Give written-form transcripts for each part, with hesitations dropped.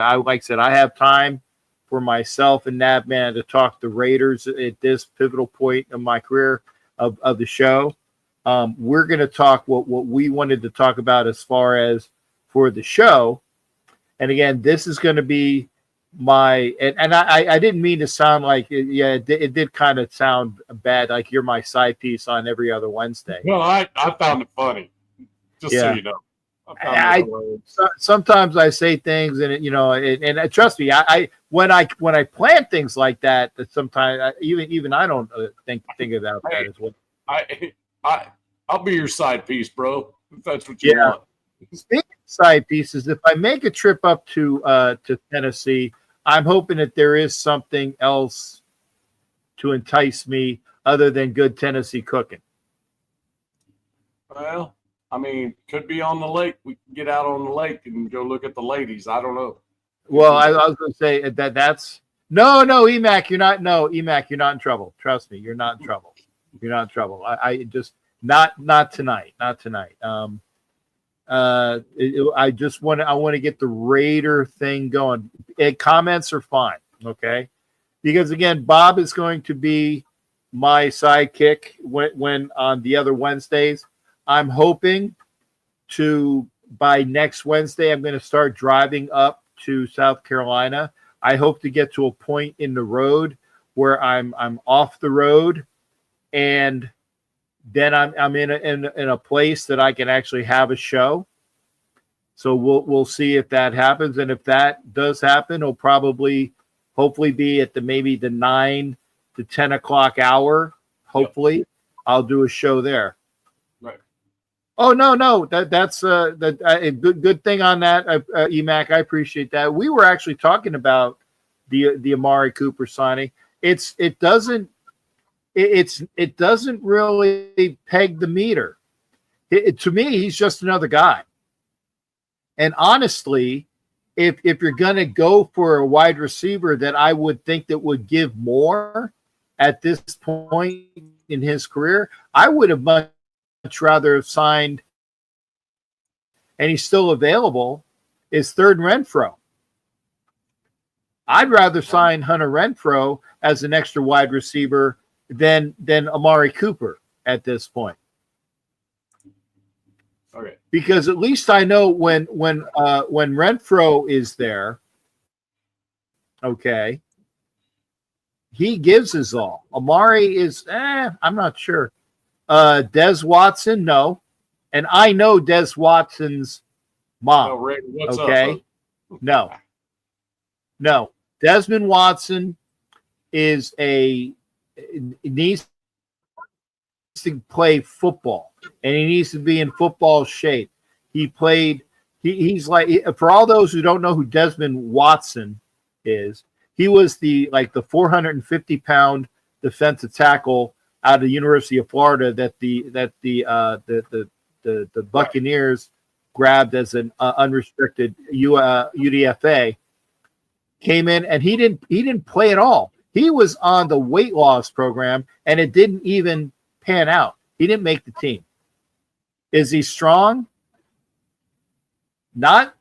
like I said, I have time for myself and Navman to talk the Raiders at this pivotal point of my career of the show. We're going to talk what we wanted to talk about as far as for the show. And again, this is going to be and I didn't mean to sound like, it did kind of sound bad, like you're my side piece on every other Wednesday. Well, I found it funny, just so you know. Sometimes I say things, and and trust me, when I plan things like that, sometimes even I don't think about that as well. I'll be your side piece, bro, if that's what you want. Speaking of side pieces, if I make a trip up to Tennessee, I'm hoping that there is something else to entice me other than good Tennessee cooking. Well, I mean, could be on the lake. We can get out on the lake and go look at the ladies. I don't know. Well, I was going to say that's no, Emac, you're not. No, Emac, you're not in trouble. Trust me, you're not in trouble. You're not in trouble. I just not tonight. Not tonight. I just want to get the Raider thing going. Comments are fine, okay? Because again, Bob is going to be my sidekick when on the other Wednesdays. I'm hoping by next Wednesday, I'm going to start driving up to South Carolina. I hope to get to a point in the road where I'm off the road, and then I'm in a place that I can actually have a show. So we'll see if that happens, and if that does happen, it'll hopefully be at maybe the 9 to 10 o'clock hour. Hopefully, yep. I'll do a show there. Oh no, that's a good thing on that, Emac. I appreciate that. We were actually talking about the Amari Cooper signing. It doesn't really peg the meter. To me, he's just another guy. And honestly, if you're going to go for a wide receiver that I would think that would give more at this point in his career, I would have much rather have signed, and he's still available, is Third Renfro. I'd rather sign Hunter Renfro as an extra wide receiver than Amari Cooper at this point. Okay. Because at least I know when Renfro is there, okay, he gives his all. Amari is, I'm not sure. Des Watson, no. And I know Des Watson's mom. Oh, Ray, what's okay? Up, no. Desmond Watson needs to play football, and he needs to be in football shape. He's like, for all those who don't know who Desmond Watson is, he was the 450-pound defensive tackle out of the University of Florida that the Buccaneers grabbed as an unrestricted UDFA. Came in, and he didn't play at all. He was on the weight loss program, and it didn't even pan out. He didn't make the team. Is he strong? Not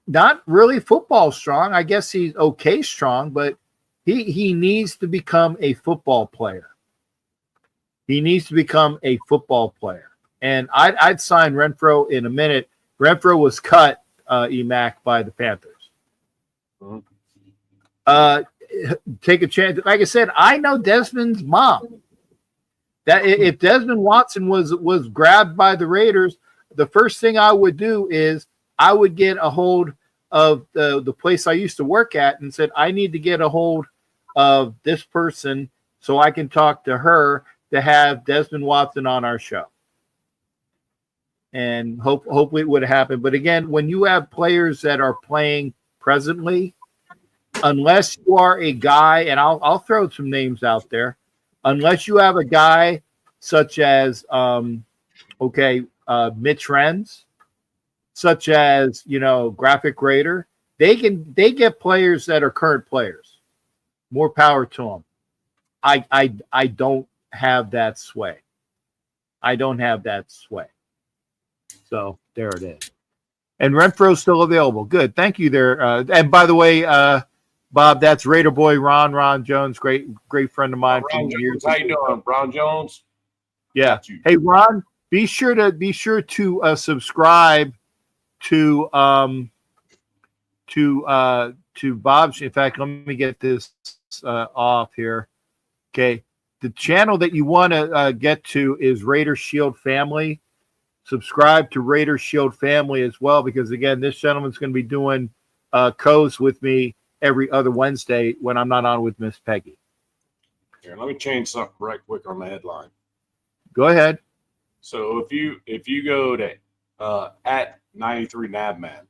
really football strong. I guess he's okay strong, but he needs to become a football player. He needs to become a football player. And I'd sign Renfro in a minute. Renfro was cut, Emac, by the Panthers. Mm-hmm. Take a chance. Like I said, I know Desmond's mom. That if Desmond Watson was grabbed by the Raiders, the first thing I would do is I would get a hold of the place I used to work at and said, I need to get a hold of this person so I can talk to her to have Desmond Watson on our show. And hopefully it would happen. But again, when you have players that are playing presently, unless you are a guy, and I'll throw some names out there, unless you have a guy such as Mitch Renz, such as Graphic Raider, they get players that are current players. More power to them. I don't have that sway. I don't have that sway. So there it is. And Renfro's still available. Good. Thank you there. And by the way, Bob, that's Raider boy Ron Jones, great friend of mine Ron from years Jones, how you ago. doing, Ron Jones? Yeah. Hey, Ron, be sure to subscribe to Bob's. In fact, let me get this off here. Okay, the channel that you want to get to is Raider Shield Family. Subscribe to Raider Shield Family as well, because again, this gentleman's going to be doing codes with me every other Wednesday when I'm not on with Miss Peggy. Here, let me change something right quick on the headline. Go ahead. So if you go to at 93 Navman,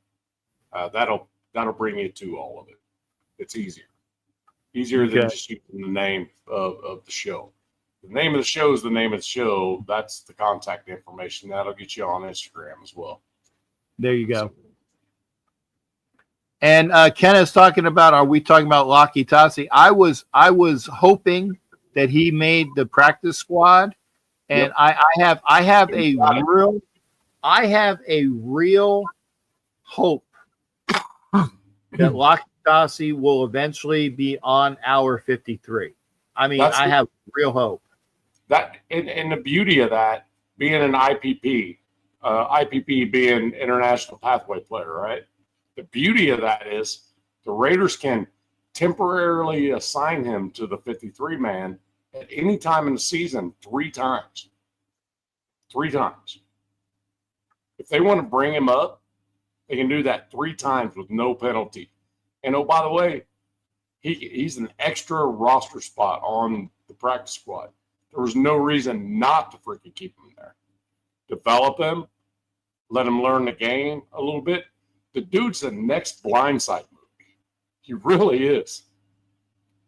that'll bring you to all of it. It's easier than just using the name of the show. The name of the show is the name of the show. That's the contact information. That'll get you on Instagram as well. There you go. And Ken is talking about, are we talking about Laki Tassi? I was hoping that he made the practice squad, and yep. I have a real hope that Laki Tassi will eventually be on our 53. I mean, I have real hope. That and the beauty of that being an IPP, IPP being international pathway player, right? The beauty of that is the Raiders can temporarily assign him to the 53 man at any time in the season 3 times. 3 times. If they want to bring him up, they can do that 3 times with no penalty. And oh, by the way, he's an extra roster spot on the practice squad. There was no reason not to freaking keep him there. Develop him, let him learn the game a little bit. The dude's the next Blindside movie. He really is.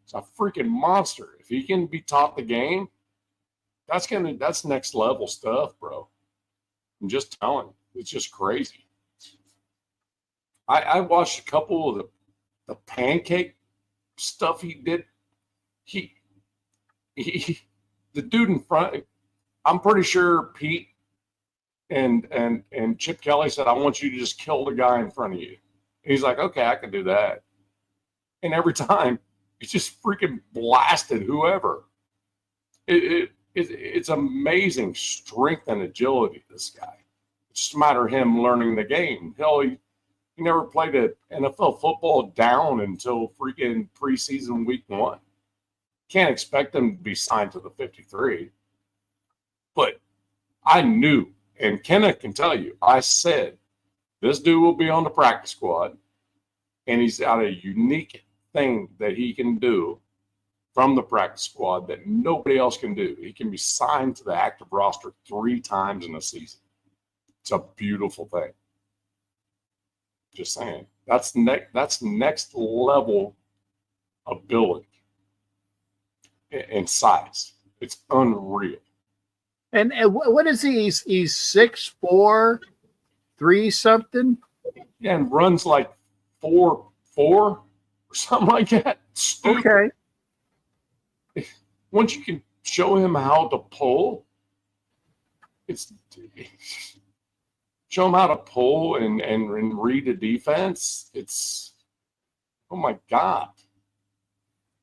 It's a freaking monster. If he can be taught the game, that's next level stuff, bro. I'm just telling you, it's just crazy. I watched a couple of the pancake stuff he did. He the dude in front, I'm pretty sure Pete and Chip Kelly said, I want you to just kill the guy in front of you. And he's like, okay, I can do that. And every time, he just freaking blasted whoever. It's amazing strength and agility, this guy. It's just a matter of him learning the game. Hell, he never played an NFL football down until freaking preseason week 1. Can't expect him to be signed to the 53. But I knew, and Kenneth can tell you, I said, this dude will be on the practice squad, and he's got a unique thing that he can do from the practice squad that nobody else can do. He can be signed to the active roster 3 times in a season. It's a beautiful thing. Just saying. That's next level ability and size. It's unreal. And what is he? He's 6'4", 3 something. Yeah, and runs like 4'4" or something like that. Stupid. Okay. Once you can show him how to pull, show him how to pull and read the defense. It's, oh my God.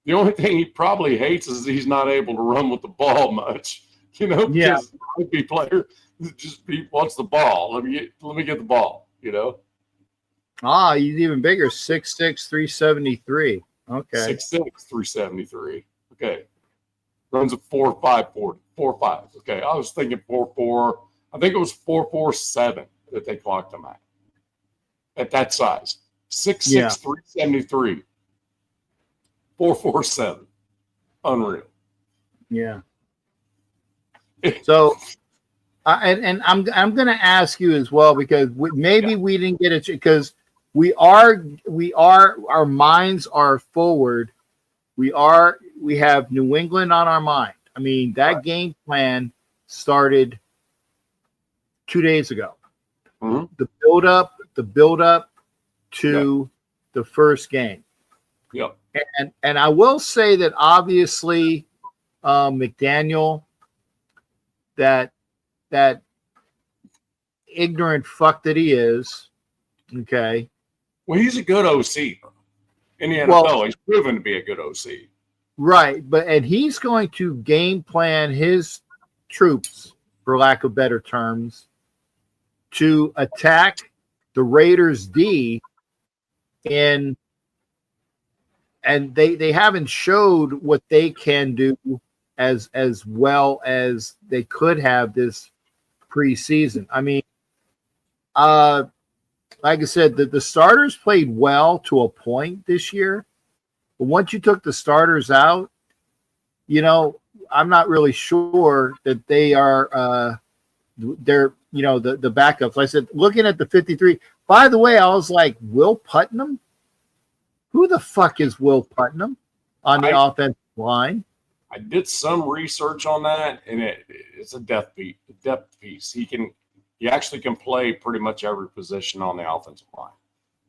The only thing he probably hates is he's not able to run with the ball much, because the rugby player just wants the ball. Let me get the ball, He's even bigger, 6'6", 373. Okay. 6'6", 373. Okay. Runs a 4.5 4.5. Okay. I was thinking 4.4. I think it was 4.47 that they clocked him at that size. 6'6", 373. 4.47. Unreal. Yeah. So, and I'm going to ask you as well, because we didn't get it, because we are our minds are forward. We have New England on our mind. I mean, that game plan started 2 days ago. Mm-hmm. The build up to the first game. Yep. And I will say that obviously McDaniel, that ignorant fuck that he is, Okay. Well, he's a good OC in the NFL. Well, He's proven to be a good OC. right, and he's going to game plan his troops, for lack of better terms, to attack the Raiders D in, and they haven't showed what they can do as well as they could have this preseason. I mean, like I said, the starters played well to a point this year, but once you took the starters out, I'm not really sure that they are they're the backups. Like I said, looking at the 53. By the way, I was like, Will Putnam? Who the fuck is Will Putnam on the offensive line? I did some research on that, and it's a depth piece. He actually can play pretty much every position on the offensive line,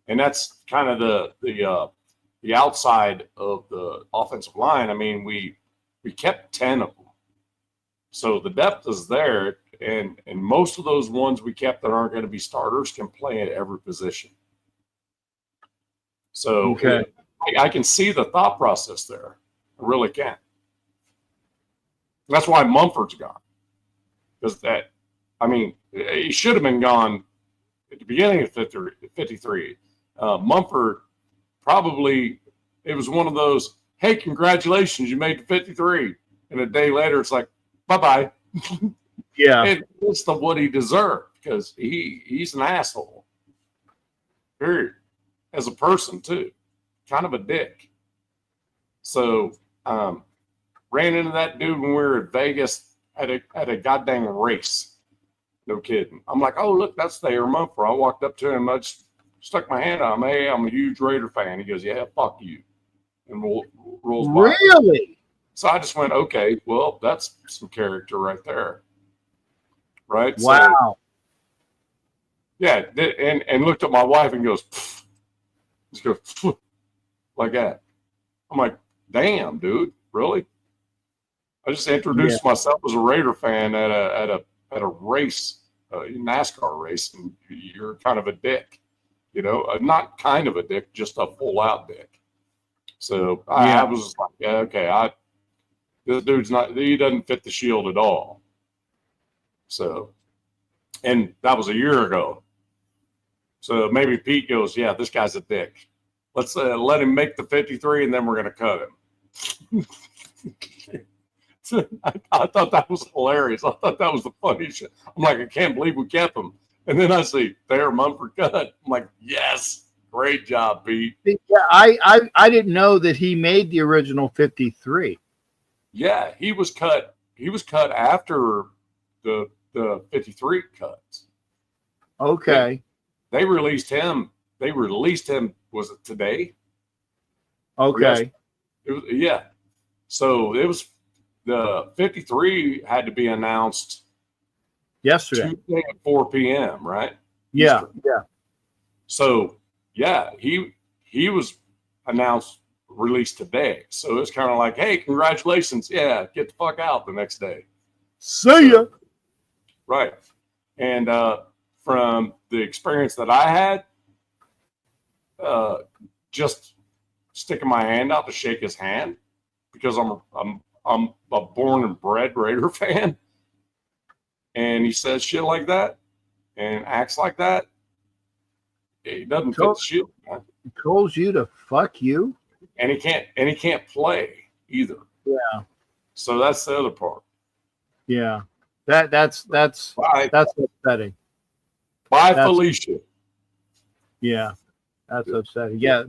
and that's kind of the outside of the offensive line. I mean, we kept 10 of them, so the depth is there, and most of those ones we kept that aren't going to be starters can play at every position. So okay. I can see the thought process there. I really can. That's why Mumford's gone. Because he should have been gone at the beginning of 53. Mumford probably, it was one of those, hey, congratulations, you made the 53. And a day later, it's like, bye-bye. Yeah. And it's what he deserved because he's an asshole. Period. As a person, too. Kind of a dick. So, ran into that dude when we were at Vegas at a goddamn race. No kidding. I'm like, oh, look, that's Thayer Mumford. I walked up to him. I just stuck my hand on him. Hey, I'm a huge Raider fan. He goes, yeah, fuck you. And rolls by. Really? So I just went, okay, well, that's some character right there. Right? Wow. So, yeah, and looked at my wife and goes, pfft. Just goes, pfft, like that. I'm like, damn, dude, really? I just introduced myself as a Raider fan at a race, NASCAR race, and you're kind of a dick, not kind of a dick, just a full out dick. So I was like, yeah, okay, this dude's he doesn't fit the shield at all. So, and that was a year ago. So maybe Pete goes, yeah, this guy's a dick. Let's let him make the 53, and then we're going to cut him. I thought that was hilarious. I thought that was the funniest shit. I'm like, I can't believe we kept him. And then I see Thayer Mumford cut. I'm like, yes, great job, Pete. Yeah, I didn't know that he made the original 53. Yeah, he was cut. He was cut after the 53 cuts. Okay. They released him. Was it today? Okay. It was, yeah. So it was the 53 had to be announced yesterday Tuesday at 4 p.m. Right? Yeah. Eastern. Yeah. So yeah, he was released today. So it's kind of like, hey, congratulations. Yeah, get the fuck out the next day. See ya. Right. And from the experience that I had, just sticking my hand out to shake his hand because I'm a born and bred Raider fan, and he says shit like that and acts like that. He doesn't fit the shield. He calls you to fuck you, and he can't play either. Yeah. So that's the other part. Yeah. That's upsetting. Bye, Felicia. Yeah. That's upsetting. Yeah.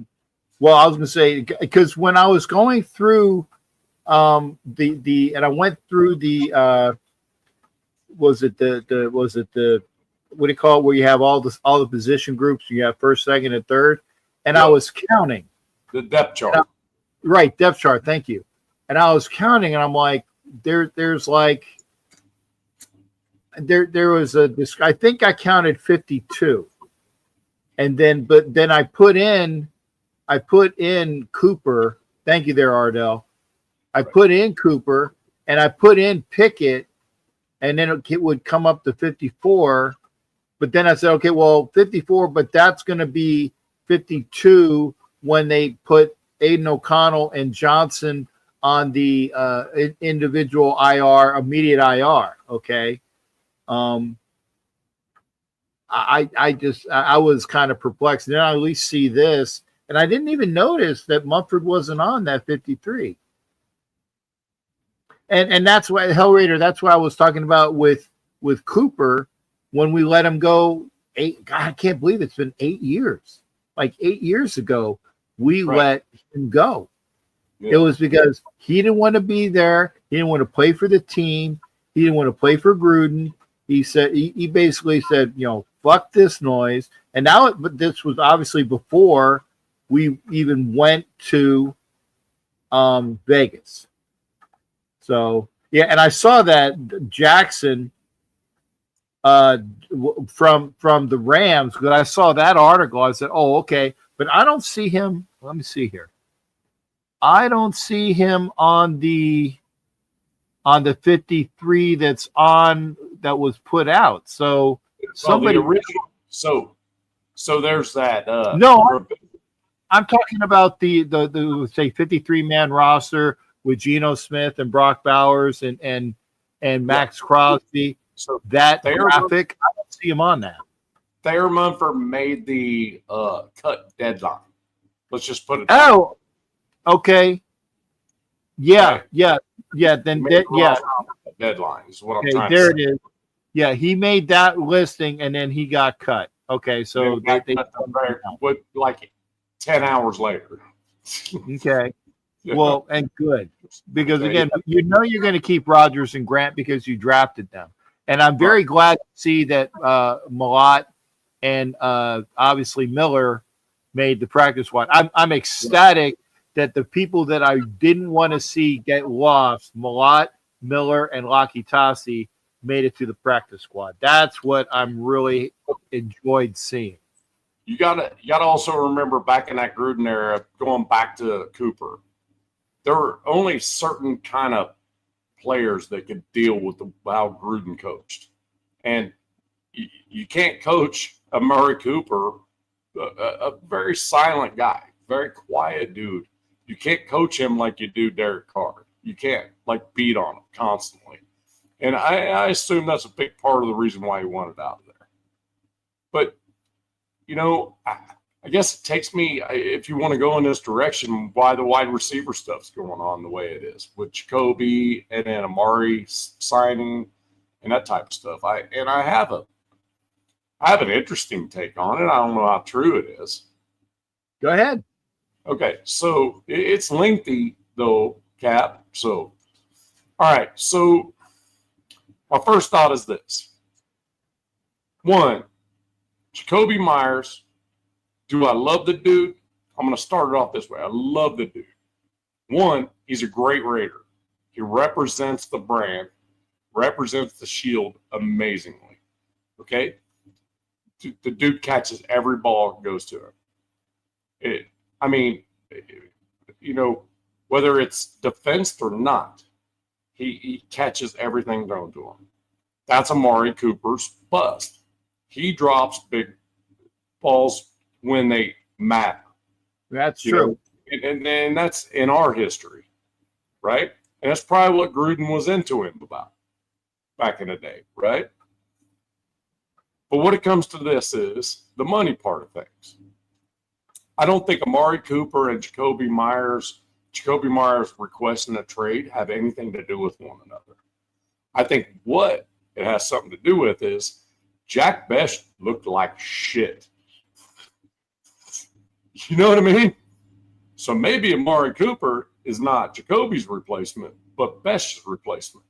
Well, I was going to say, because when I was going through and I went through was it the what do you call it, where you have all the position groups, you have first, second, and third, and I was counting the depth chart. Right, depth chart. Thank you. And I was counting, and I'm like, there's like there was I think I counted 52, and then I put in Cooper. Thank you there, Ardell. I put in Cooper and I put in Pickett, and then it would come up to 54. but then I said, okay, well, 54, but that's going to be 52 when they put Aiden O'Connell and Johnson on the individual IR, immediate IR. Okay. I was kind of perplexed. Then I at least see this, and I didn't even notice that Mumford wasn't on that 53. And that's why Hellraider. That's what I was talking about with Cooper when we let him go. God, I can't believe it's been 8 years. Like 8 years ago, we let him go. Yeah. It was because he didn't want to be there. He didn't want to play for the team. He didn't want to play for Gruden. He said he basically said, fuck this noise. And now, but this was obviously before we even went to Vegas. So yeah, and I saw that Jackson from the Rams, because I saw that article. I said, oh, okay, but I don't see him. Let me see here. I don't see him on the 53 that was put out. So somebody original. So there's that. No, I'm talking about the say 53 man roster with Geno Smith and Brock Bowers and Max Crosby. So that graphic, I don't see him on that. Thayer Munford made the cut deadline. Let's just put it. Oh, okay. Yeah, right. Yeah. Then deadline is what I'm trying to say. There it is. Yeah, he made that listing and then he got cut. Okay, so they like 10 hours later. Okay. Well, and good, because again, you're going to keep Rodgers and Grant because you drafted them, and I'm very glad to see that Malott and obviously Miller made the practice squad. I'm ecstatic that the people that I didn't want to see get lost, Malott, Miller, and Laki Tassi, made it to the practice squad. That's what I'm really enjoyed seeing. You gotta also remember back in that Gruden era, going back to Cooper, there were only certain kind of players that could deal with how Gruden coached. And you can't coach a Murray Cooper, a very silent guy, very quiet dude. You can't coach him like you do Derek Carr. You can't beat on him constantly. And I assume that's a big part of the reason why he wanted out of there. But, I guess it takes me, if you want to go in this direction, why the wide receiver stuff's going on the way it is with Jacoby and then Amari signing and that type of stuff. I have an interesting take on it. I don't know how true it is. Go ahead. Okay, so it's lengthy though, Cap. So, all right. So my first thought is this. One, Jacoby Myers. Do I love the dude? I'm going to start it off this way. I love the dude. One, he's a great Raider. He represents the brand, represents the shield amazingly. Okay? The dude catches every ball that goes to him. Whether it's defensed or not, he catches everything thrown to him. That's Amari Cooper's bust. He drops big balls when they matter. That's true. And that's in our history, right? And that's probably what Gruden was into him about back in the day, right? But what it comes to this is the money part of things. I don't think Amari Cooper and Jacoby Myers requesting a trade have anything to do with one another. I think what it has something to do with is Jack Best looked like shit. You know what I mean? So maybe Amari Cooper is not Jacoby's replacement, but Best's replacement.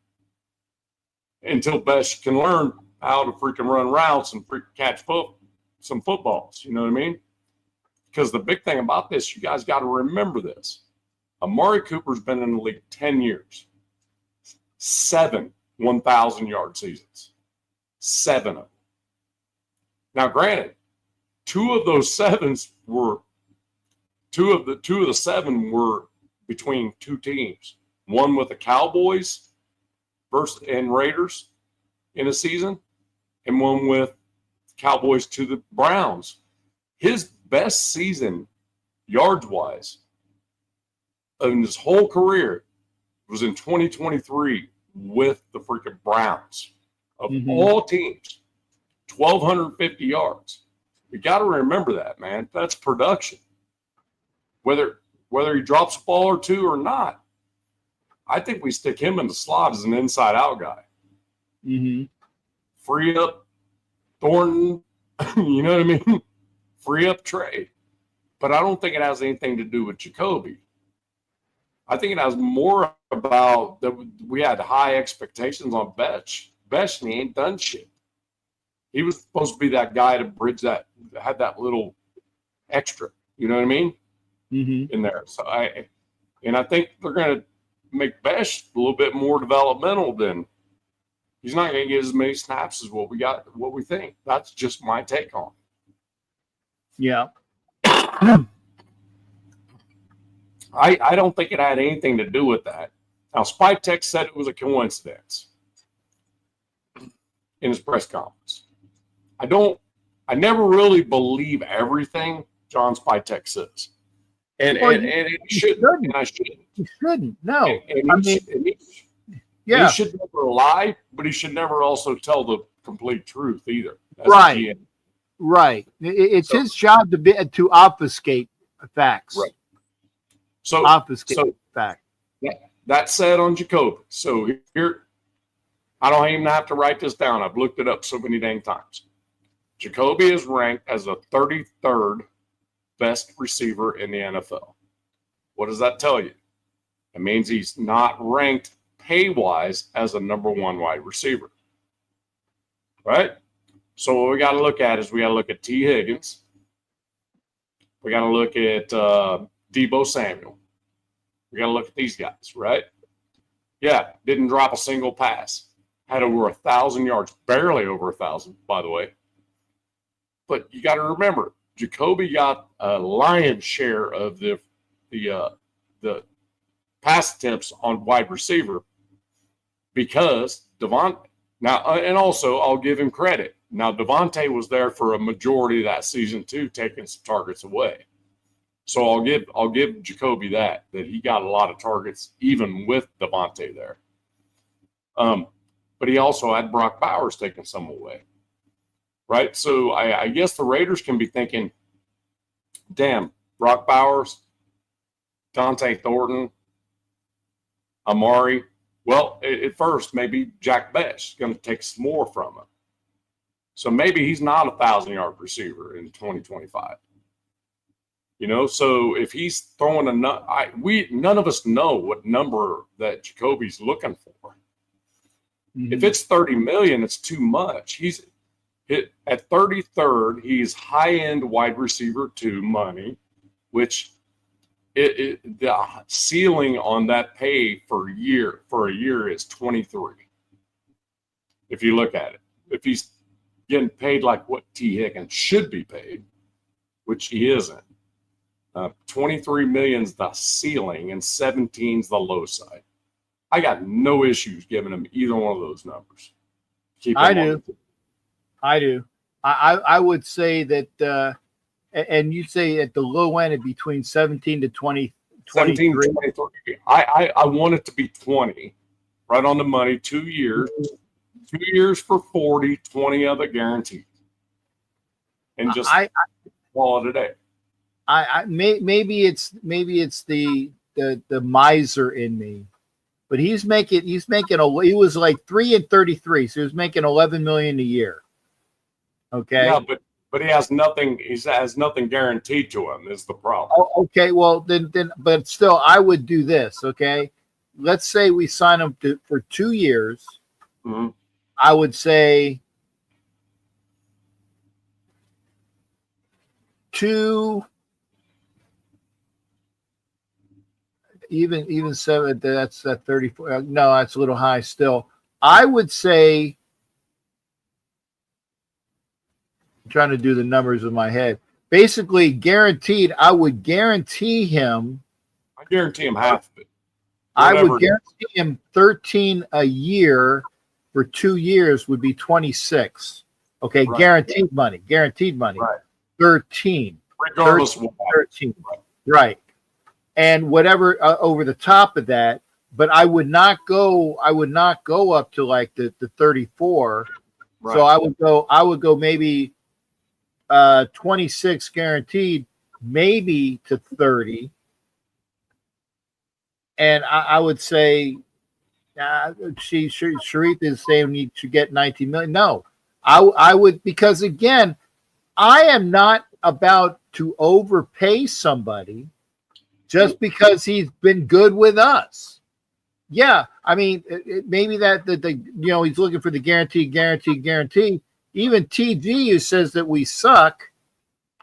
Until Best can learn how to freaking run routes and freaking catch some footballs. You know what I mean? Because the big thing about this, you guys got to remember this. Amari Cooper's been in the league 10 years. 7 1,000-yard seasons. 7 of them. Now, granted, 2 of the 7 were between 2 teams. One with the Cowboys and Raiders in a season, and one with Cowboys to the Browns. His best season, yards-wise, in his whole career was in 2023 with the freaking Browns. Of all teams, 1,250 yards. You got to remember that, man. That's production. Whether he drops a ball or two or not, I think we stick him in the slot as an inside-out guy. Free up Thornton, you know what I mean? Free up Trey. But I don't think it has anything to do with Jacoby. I think it has more about that we had high expectations on Betch. Betch, and he ain't done shit. He was supposed to be that guy to bridge that, had that little extra, you know what I mean? In there. So I think they're going to make Betch a little bit more developmental than he's not going to get as many snaps as what we think. That's just my take on it. Yeah. I don't think it had anything to do with that. Now, Spytek said it was a coincidence in his press conference. I never really believe everything John Spytek says. And it shouldn't. And I shouldn't. You shouldn't. No. He should never lie, but he should never also tell the complete truth either. Right. Right. It's his job to obfuscate facts. Right. So facts. That said on Jacoby. So here, I don't even have to write this down. I've looked it up so many dang times. Jacoby is ranked as the 33rd best receiver in the NFL. What does that tell you? It means he's not ranked pay-wise as a number one wide receiver. Right? So what we got to look at is we got to look at T. Higgins. We got to look at Deebo Samuel. We got to look at these guys, right? Yeah, didn't drop a single pass. Had over 1,000 yards, barely over 1,000, by the way. But you got to remember, Jacoby got a lion's share of the pass attempts on wide receiver because Devontae. Now, and also I'll give him credit. Now, Devontae was there for a majority of that season too, taking some targets away. So I'll give Jacoby that he got a lot of targets even with Devontae there. But he also had Brock Bowers taking some away. Right? So I guess the Raiders can be thinking, damn, Brock Bowers, Dante Thornton, Amari. Well, at first, maybe Jack Betch is going to take some more from him. So maybe he's not a 1,000-yard receiver in 2025. You know, so if he's throwing none of us know what number that Jacoby's looking for. If it's 30 million, it's too much. He's at 33rd. He's high-end wide receiver 2 money, which the ceiling on that pay for a year is 23. If you look at it, if he's getting paid like what T. Higgins should be paid, which he isn't, 23 million's the ceiling and 17's the low side. I got no issues giving him either one of those numbers. I do. I would say that, and you say at the low end of between 17 to 20, 17 to 23. I want it to be 20, right on the money. 2 years, 2 years for 40, 20 of it guaranteed, and just call it a day. Maybe it's the miser in me, but he was like 3 and 33, so he was making 11 million a year. Okay. Yeah, but he has nothing. He has nothing guaranteed to him. Is the problem? Oh, okay. Well, then, but still, I would do this. Okay. Let's say we sign him for 2 years. Mm-hmm. I would say 2. Even 7, that's 34. No, that's a little high still. I would say, I'm trying to do the numbers in my head. Basically, guaranteed, I would guarantee him. I guarantee him half of it. I would guarantee him 13 a year for 2 years would be 26. Okay, Right. guaranteed money. Right. 13. Regardless of what. 13. Right. And whatever over the top of that, but I would not go up to like the 34. Right. So I would go maybe 26 guaranteed, maybe to 30. And I would say Sharif is saying you should get 19 million. No, I would, because again, I am not about to overpay somebody just because he's been good with us. Yeah, I mean, maybe that the he's looking for the guarantee. Even TG, who says that we suck.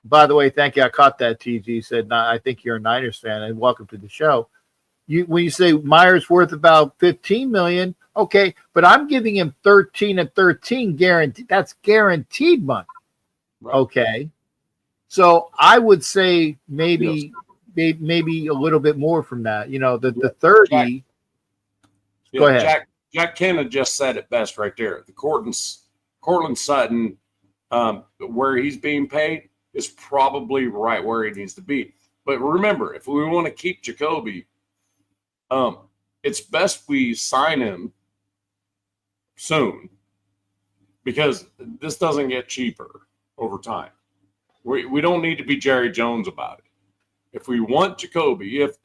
By the way, thank you. I caught that. TG said, I think you're a Niners fan, and welcome to the show. When you say Meyer's worth about 15 million, okay, but I'm giving him 13 and 13 guaranteed. That's guaranteed money. Right. Okay, so I would say maybe a little bit more from that. The 30. Go ahead. Jack Kenna just said it best right there. The Cortland Sutton, where he's being paid is probably right where he needs to be. But remember, if we want to keep Jacoby, it's best we sign him soon, because this doesn't get cheaper over time. We don't need to be Jerry Jones about it. If we want Jacoby, if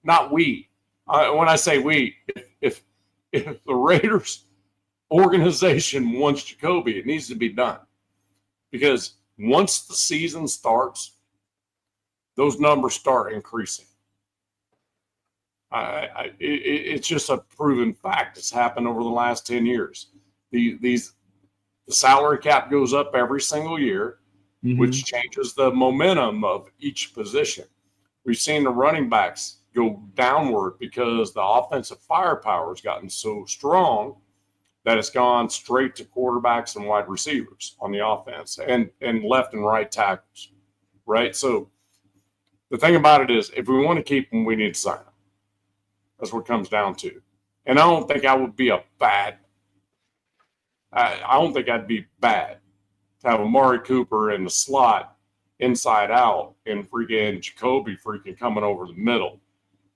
not we, when I say we, if the Raiders organization wants Jacoby, it needs to be done, because once the season starts, those numbers start increasing. It's just a proven fact. It's happened over the last 10 years. The salary cap goes up every single year, which changes the momentum of each position. We've seen the running backs go downward because the offensive firepower has gotten so strong that it's gone straight to quarterbacks and wide receivers on the offense, and left and right tackles, right? So the thing about it is, if we want to keep them, we need to sign them. That's what it comes down to. And I don't think I would be I don't think I'd be bad to have Amari Cooper in the slot, inside out, and freaking Jacoby freaking coming over the middle,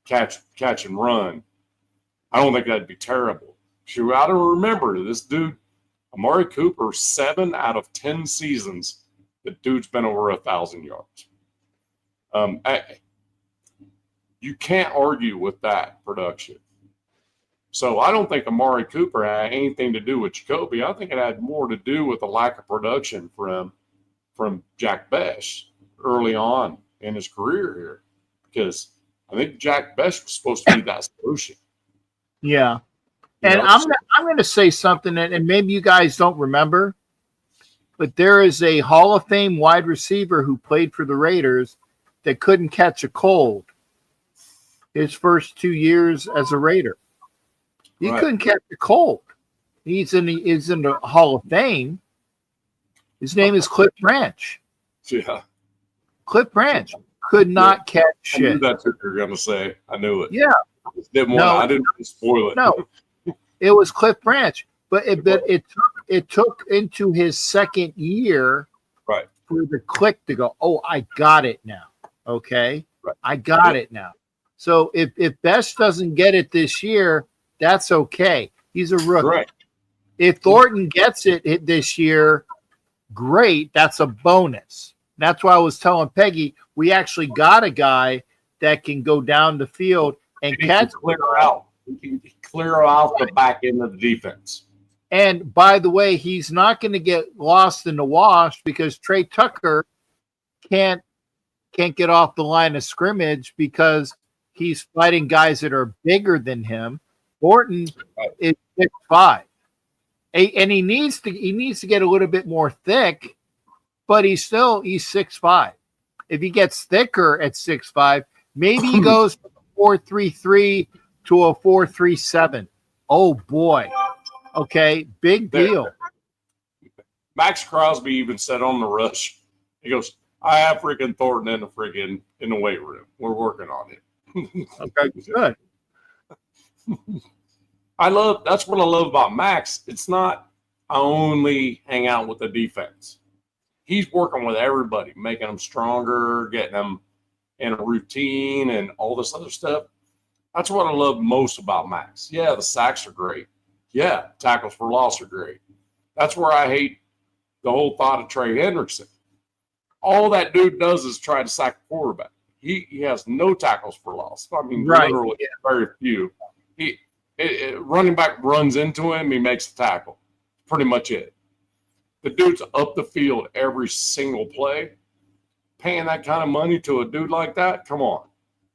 catch and run. I don't think that'd be terrible. You got to remember, this dude, Amari Cooper, 7 out of 10 seasons, the dude's been over 1,000 yards. You can't argue with that production. So I don't think Amari Cooper had anything to do with Jacoby. I think it had more to do with the lack of production from Jack Bech early on in his career here, because I think Jack Bech was supposed to be that solution. Yeah. And I'm going to say something, and maybe you guys don't remember, but there is a Hall of Fame wide receiver who played for the Raiders that couldn't catch a cold his first 2 years as a Raider. He couldn't catch a cold. He's in the Hall of Fame. His name is Cliff Branch. Yeah. Cliff Branch could not catch shit. I knew that's what you were going to say. I knew it. Yeah. I didn't want to spoil it. No. It was Cliff Branch, but it took into his second year, right, for the click to go, oh, I got it now. Okay, right. I got it now. So if Bech doesn't get it this year, that's okay. He's a rookie. Right. If Thornton gets it this year, great. That's a bonus. That's why I was telling Peggy, we actually got a guy that can go down the field and catch, clear out. He can clear out the back end of the defense. And by the way, he's not going to get lost in the wash, because Trey Tucker can't get off the line of scrimmage because he's fighting guys that are bigger than him. Thornton is 6'5", and he needs to get a little bit more thick, but he's 6'5". If he gets thicker at 6'5", maybe he goes from 4.33 to a 4.37. Oh boy. Okay, big deal. Max Crosby even said on the rush, he goes, I have freaking Thornton in the weight room. We're working on it. Okay, good. That's what I love about Max. It's not, I only hang out with the defense. He's working with everybody, making them stronger, getting them in a routine and all this other stuff. That's what I love most about Max. Yeah, the sacks are great. Yeah, tackles for loss are great. That's where I hate the whole thought of Trey Hendrickson. All that dude does is try to sack the quarterback. He has no tackles for loss. I mean, literally very few. Running back runs into him, he makes the tackle. Pretty much it. The dude's up the field every single play. Paying that kind of money to a dude like that, come on.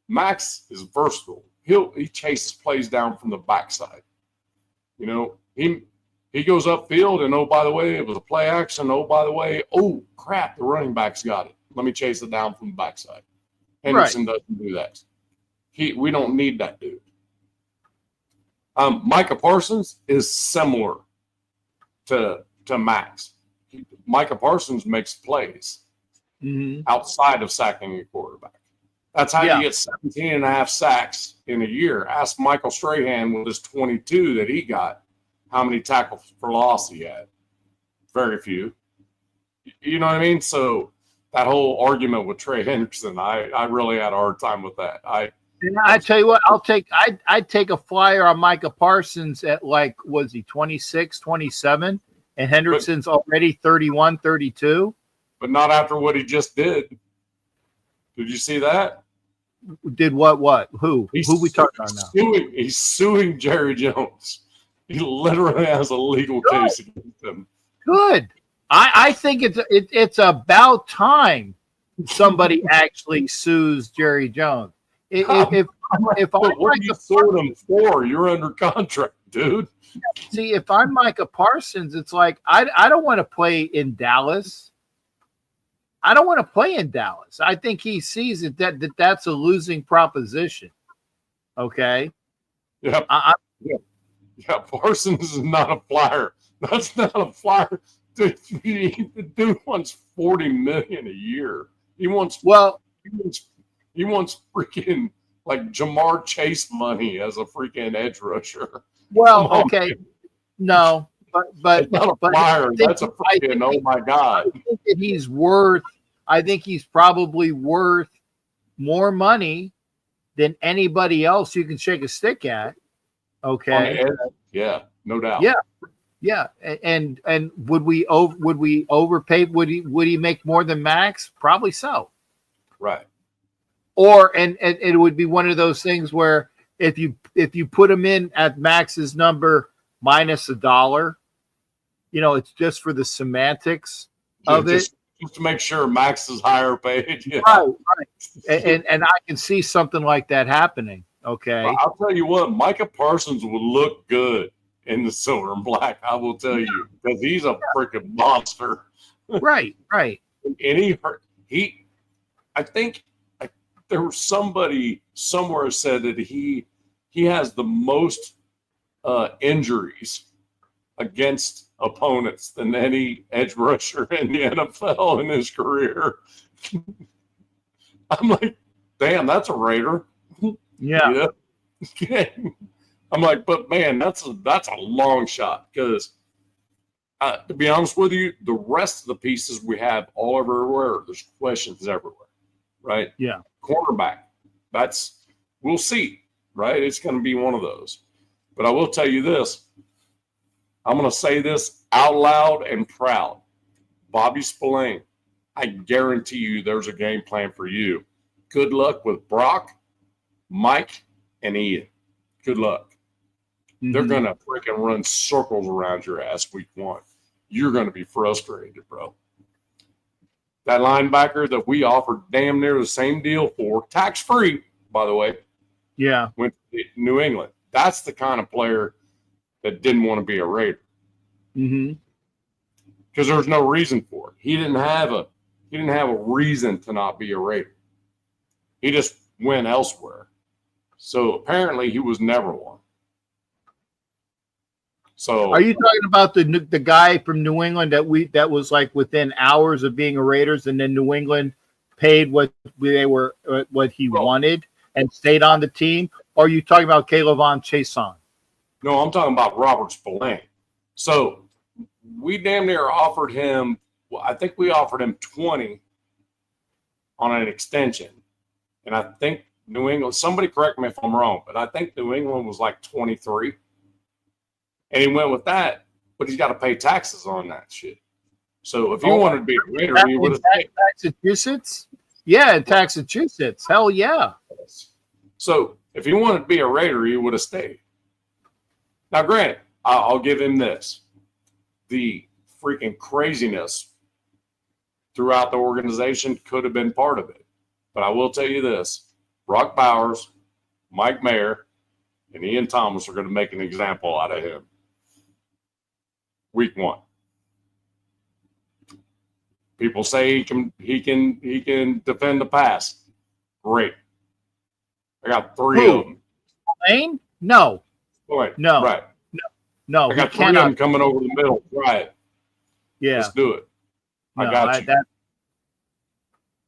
Max is versatile. He chases plays down from the backside. You know, he goes upfield, and oh, by the way, it was a play action. Oh, by the way, oh, crap, the running back's got it. Let me chase it down from the backside. Henderson doesn't do that. We don't need that dude. Micah Parsons is similar to Max. Micah Parsons makes plays outside of sacking a quarterback. That's how you get 17 and a half sacks in a year. Ask Michael Strahan with his 22 that he got, how many tackles for loss he had. Very few. You know what I mean? So that whole argument with Trey Hendrickson, I really had a hard time with that. And I tell you what, I'd take a flyer on Micah Parsons at like, was he 26, 27? And Hendrickson's already 31, 32. But not after what he just did. Did you see that? Did what? Who we talking about now? He's suing Jerry Jones. He literally has a legal case against him. Good. I think it's about time somebody actually sues Jerry Jones. If what are you suing him for? You're under contract, dude. See, if I'm Micah Parsons, it's like I don't want to play in Dallas. I don't want to play in Dallas. I think he sees it that's a losing proposition. Okay. Yeah. Yeah. Parsons is not a flyer. That's not a flyer. Dude, the dude wants $40 million a year. He wants freaking like Jamar Chase money as a freaking edge rusher. Well, okay. No, but it's not a flyer. That's a freaking oh my God. I think that I think he's probably worth more money than anybody else you can shake a stick at. Okay. Yeah, no doubt. Yeah. And would we overpay? Would he make more than Max? Probably so. Right. Or and it would be one of those things where if you put him in at Max's number minus $1, it's just for the semantics of it. Just to make sure Max is higher paid. Yeah. Right. And I can see something like that happening. Okay. Well, I'll tell you what, Micah Parsons would look good in the silver and black. I will tell you, because he's a freaking monster. Right. And I think there was somebody somewhere said that he has the most injuries against opponents than any edge rusher in the NFL in his career. I'm like, damn, that's a Raider. Yeah. I'm like, but man, that's a long shot because to be honest with you, the rest of the pieces we have all everywhere, there's questions everywhere, right? Yeah. Cornerback, we'll see, right? It's going to be one of those. But I will tell you this. I'm going to say this out loud and proud. Bobby Spillane, I guarantee you there's a game plan for you. Good luck with Brock, Mike, and Ian. Good luck. Mm-hmm. They're going to freaking run circles around your ass week one. You're going to be frustrated, bro. That linebacker that we offered damn near the same deal for, tax-free, by the way. Yeah. Went to New England. That's the kind of player that didn't want to be a Raider. Mm-hmm. Because there's no reason for it. He didn't have a reason to not be a Raider. He just went elsewhere. So apparently he was never one. So are you talking about the guy from New England that was like within hours of being a Raiders, and then New England paid what he wanted and stayed on the team? Or are you talking about Caleb Chason? No, I'm talking about Robert Spillane. So we damn near offered him. Well, I think we offered him 20 on an extension, and I think New England. Somebody correct me if I'm wrong, but I think New England was like 23, and he went with that. But he's got to pay taxes on that shit. So if you wanted to be a Raider, you would have stayed. Massachusetts? Yeah, in Massachusetts. Hell yeah. So if you wanted to be a Raider, you would have stayed. Now, granted, I'll give him this. The freaking craziness throughout the organization could have been part of it. But I will tell you this. Brock Bowers, Mike Mayer, and Ian Thomas are going to make an example out of him. Week 1. People say he can defend the pass. Great. I got 3 of them. Lane? No. Right. No. Right. No. I got 3 of them coming over the middle. Right. Yeah. Let's do it. No, I got you.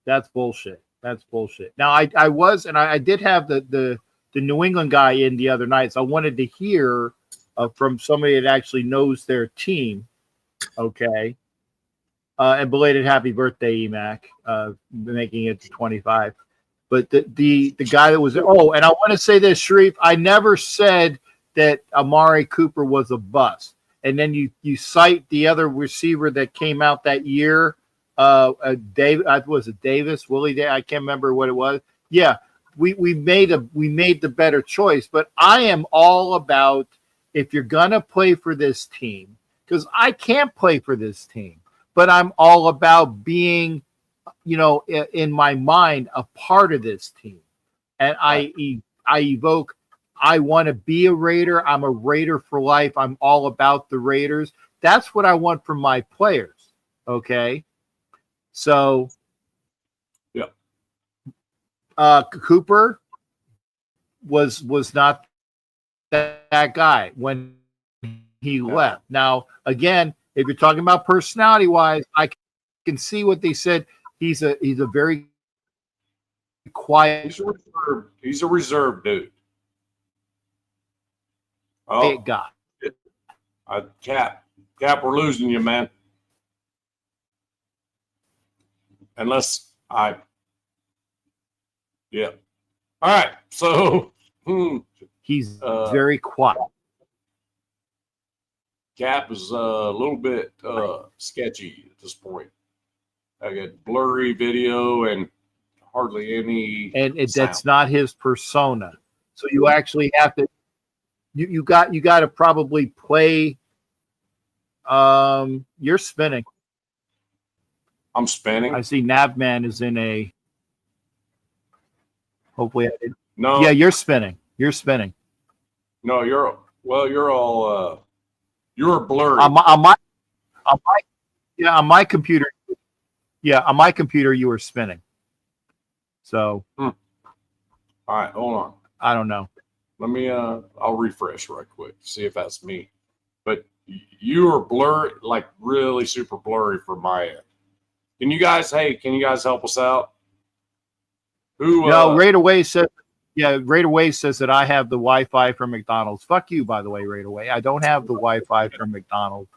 That's bullshit. That's bullshit. Now I did have the New England guy in the other night, so I wanted to hear from somebody that actually knows their team. Okay. And belated happy birthday, Emac, making it to 25. But the guy that was and I want to say this, Sharif, I never said that Amari Cooper was a bust. And then you cite the other receiver that came out that year, was it Davis, Willie? I can't remember what it was. Yeah, we made the better choice. But I am all about, if you're gonna play for this team, because I can't play for this team, but I'm all about being, in my mind, a part of this team. And I evoke, I want to be a Raider. I'm a Raider for life. I'm all about the Raiders. That's what I want from my players. Okay. So, yeah. Cooper was not that guy when he left. Now, again, if you're talking about personality wise, I can see what they said. He's a very quiet. He's a reserved dude. Guy. Cap, we're losing you, man. Unless yeah. All right. So he's very quiet. Cap is a little bit sketchy at this point. I get blurry video and hardly any. And that's not his persona. So you actually have to. You got to probably play. You're spinning. I'm spinning. I see Navman is in a. Hopefully, no. Yeah, you're spinning. You're spinning. No, you're all. You're blurry. On my computer. Yeah, on my computer, you were spinning. So. All right, hold on. I don't know. Let me. I'll refresh right quick. See if that's me. But you are blurry, like really super blurry from my end. Can you guys help us out? No, Raidaway says. Yeah, Raidaway says that I have the Wi-Fi from McDonald's. Fuck you, by the way, Raidaway. I don't have the Wi-Fi from McDonald's.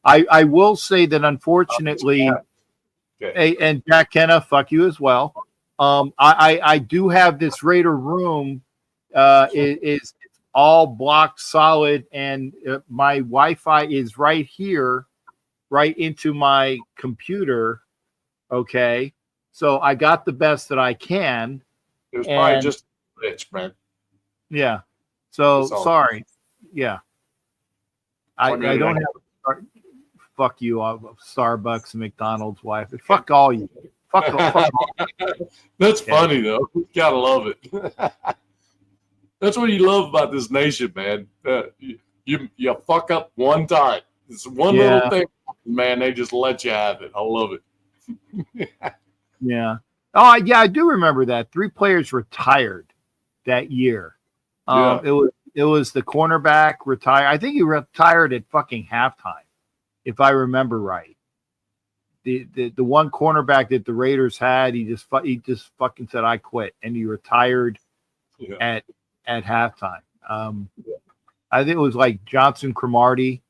I will say that unfortunately, and Jack Kenna, fuck you as well. I do have this Raider room. Is all blocked solid, and my Wi-Fi is right here, right into my computer. Okay, so I got the best that I can. It was probably just a glitch, man. Yeah. So sorry. Yeah. I don't have. Fuck you, Starbucks, McDonald's, Wi-Fi. Fuck all you. Fuck all. That's funny though. You gotta love it. That's what you love about this nation, man. You fuck up one time. It's one little thing, man. They just let you have it. I love it. Yeah. Oh, yeah. I do remember that 3 players retired that year. It was the cornerback retired. I think he retired at fucking halftime, if I remember right. The one cornerback that the Raiders had, he just fucking said, "I quit," and he retired at halftime. I think it was like Johnson Cromartie.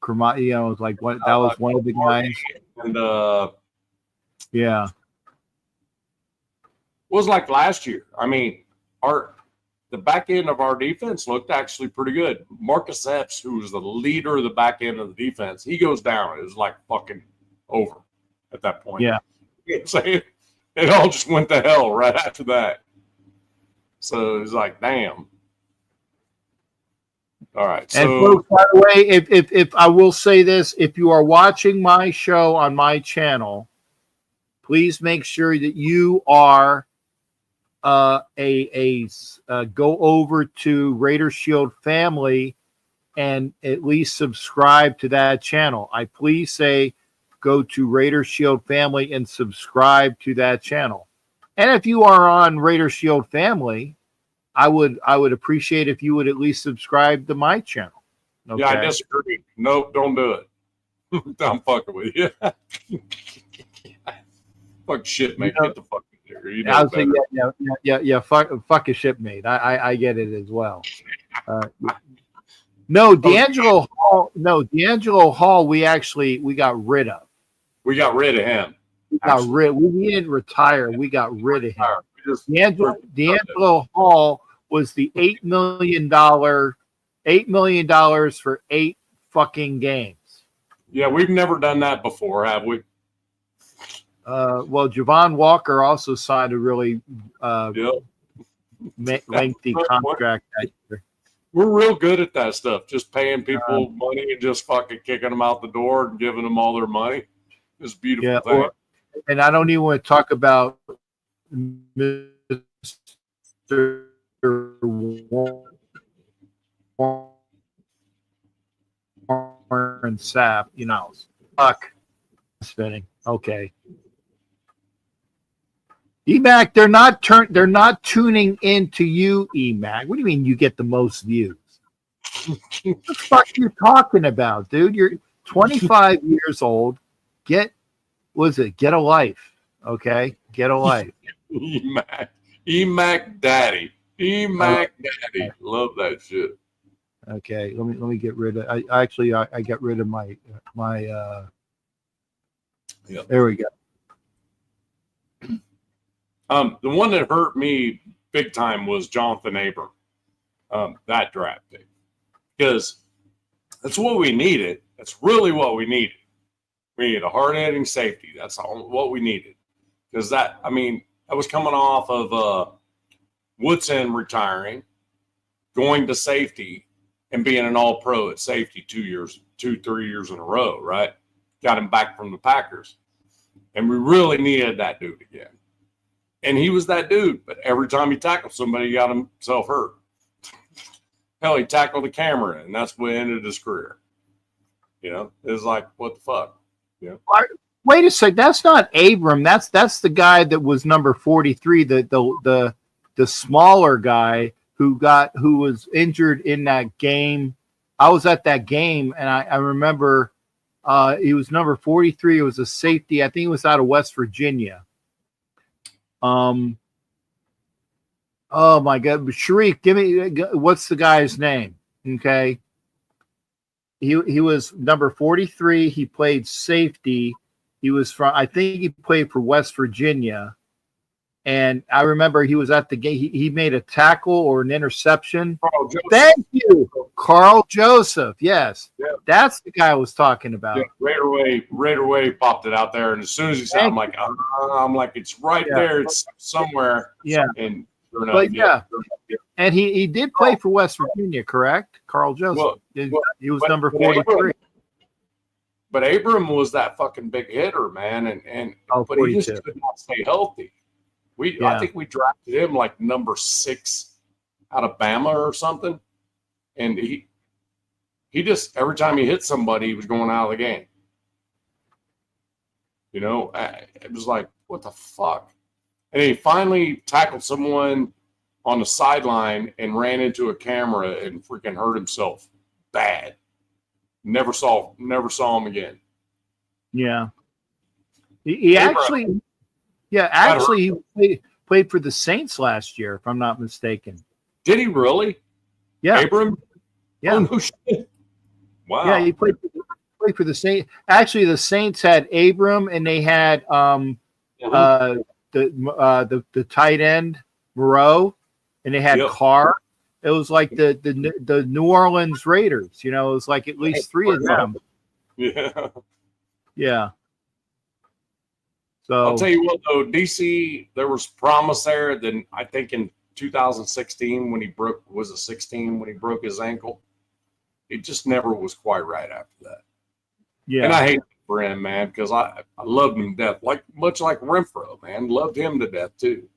was like what that was one of the guys. And Yeah. was like last year. I mean, the back end of our defense looked actually pretty good. Marcus Epps, who was the leader of the back end of the defense, he goes down. It was like fucking over at that point. Yeah. You know what I'm saying? It all just went to hell right after that. So it was like, damn. All right. So, and folks, by the way, if I will say this, if you are watching my show on my channel, please make sure that you are go over to Raider Shield Family and at least subscribe to that channel. I please say go to Raider Shield Family and subscribe to that channel. And if you are on Raider Shield Family, I would appreciate if you would at least subscribe to my channel. Okay? Yeah, I disagree. Nope, don't do it. I'm fucking with you. Fuck shit, mate. Get the fuck in there. You know I was saying, yeah. Fuck a shipmate. I get it as well. No, D'Angelo Hall. No, D'Angelo Hall. We got rid of. We got rid of him. We didn't retire. We got rid of him. D'Angelo Hall was the $8 million for 8 fucking games. Yeah, we've never done that before, have we? Well, Javon Walker also signed a really lengthy contract that year. We're real good at that stuff, just paying people money and just fucking kicking them out the door and giving them all their money. It's a beautiful thing. And I don't even want to talk about Mr. Warren Sapp, fuck spinning. Okay. EMAC, they're not tuning into you, EMAC. What do you mean you get the most views? What the fuck are you talking about, dude? You're 25 years old. Get a life. Okay? Get a life. EMAC Daddy. EMAC Daddy. Love that shit. Okay, let me get rid of I got rid of my Yep. There we go. The one that hurt me big time was Jonathan Abram, that draft pick, because that's what we needed. That's really what we needed. We needed a hard-hitting safety. That's what we needed, because that was coming off of Woodson retiring, going to safety, and being an All-Pro at safety 3 years in a row. Right, got him back from the Packers, and we really needed that dude again. And he was that dude, but every time he tackled somebody, he got himself hurt. Hell, he tackled the camera, and that's what ended his career. It was like, what the fuck? Wait a sec. That's not Abram. That's the guy that was number 43, the smaller guy who was injured in that game. I was at that game, and I remember he was number 43. It was a safety. I think it was out of West Virginia. Oh my God, Sharif, give me what's the guy's name? Okay, he was number 43. He played safety. I think he played for West Virginia, and I remember he was at the game. He made a tackle or an interception. Thank you, Carl Joseph. Yes, that's the guy I was talking about. Yeah, right away popped it out there, and as soon as he said, I'm like, it's right there. It's somewhere. Yeah, and sure enough, and he did play for West Virginia, correct? Carl Joseph. He was number 43. But Abram was that fucking big hitter, man, but he just could not stay healthy. I think we drafted him like number 6 out of Bama or something, and he just every time he hit somebody, he was going out of the game. It was like, what the fuck? And he finally tackled someone on the sideline and ran into a camera and freaking hurt himself bad. Never saw him again. Yeah. He actually he played for the Saints last year, if I'm not mistaken. Did he really? Yeah. Abram? Yeah. Oh, no shit. Wow. Yeah, he played play for the Saints. Actually, the Saints had Abram, and they had the tight end Moreau, and they had Carr. It was like the New Orleans Raiders. You know, it was like at least three of them. Yeah. Yeah. So I'll tell you what, though, DC, there was promise there. Then I think in 2016 when he broke, was it 16 when he broke his ankle? It just never was quite right after that. Yeah. And I hate for him, man, because I loved him to death, much like Renfro, man, loved him to death too.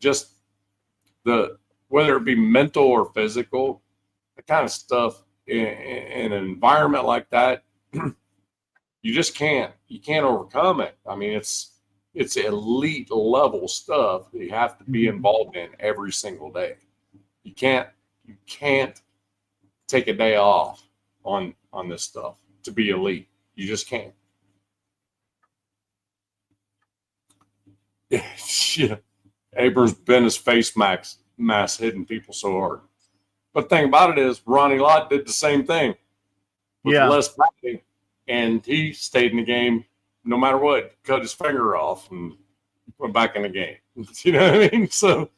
Just whether it be mental or physical, the kind of stuff in an environment like that, you just can't overcome it. I mean, it's elite level stuff that you have to be involved in every single day. You can't take a day off on this stuff to be elite. You just can't. Shit. Abrams bent his face mask hitting people so hard. But the thing about it is Ronnie Lott did the same thing with Les Packey, and he stayed in the game no matter what, cut his finger off and went back in the game. You know what I mean? So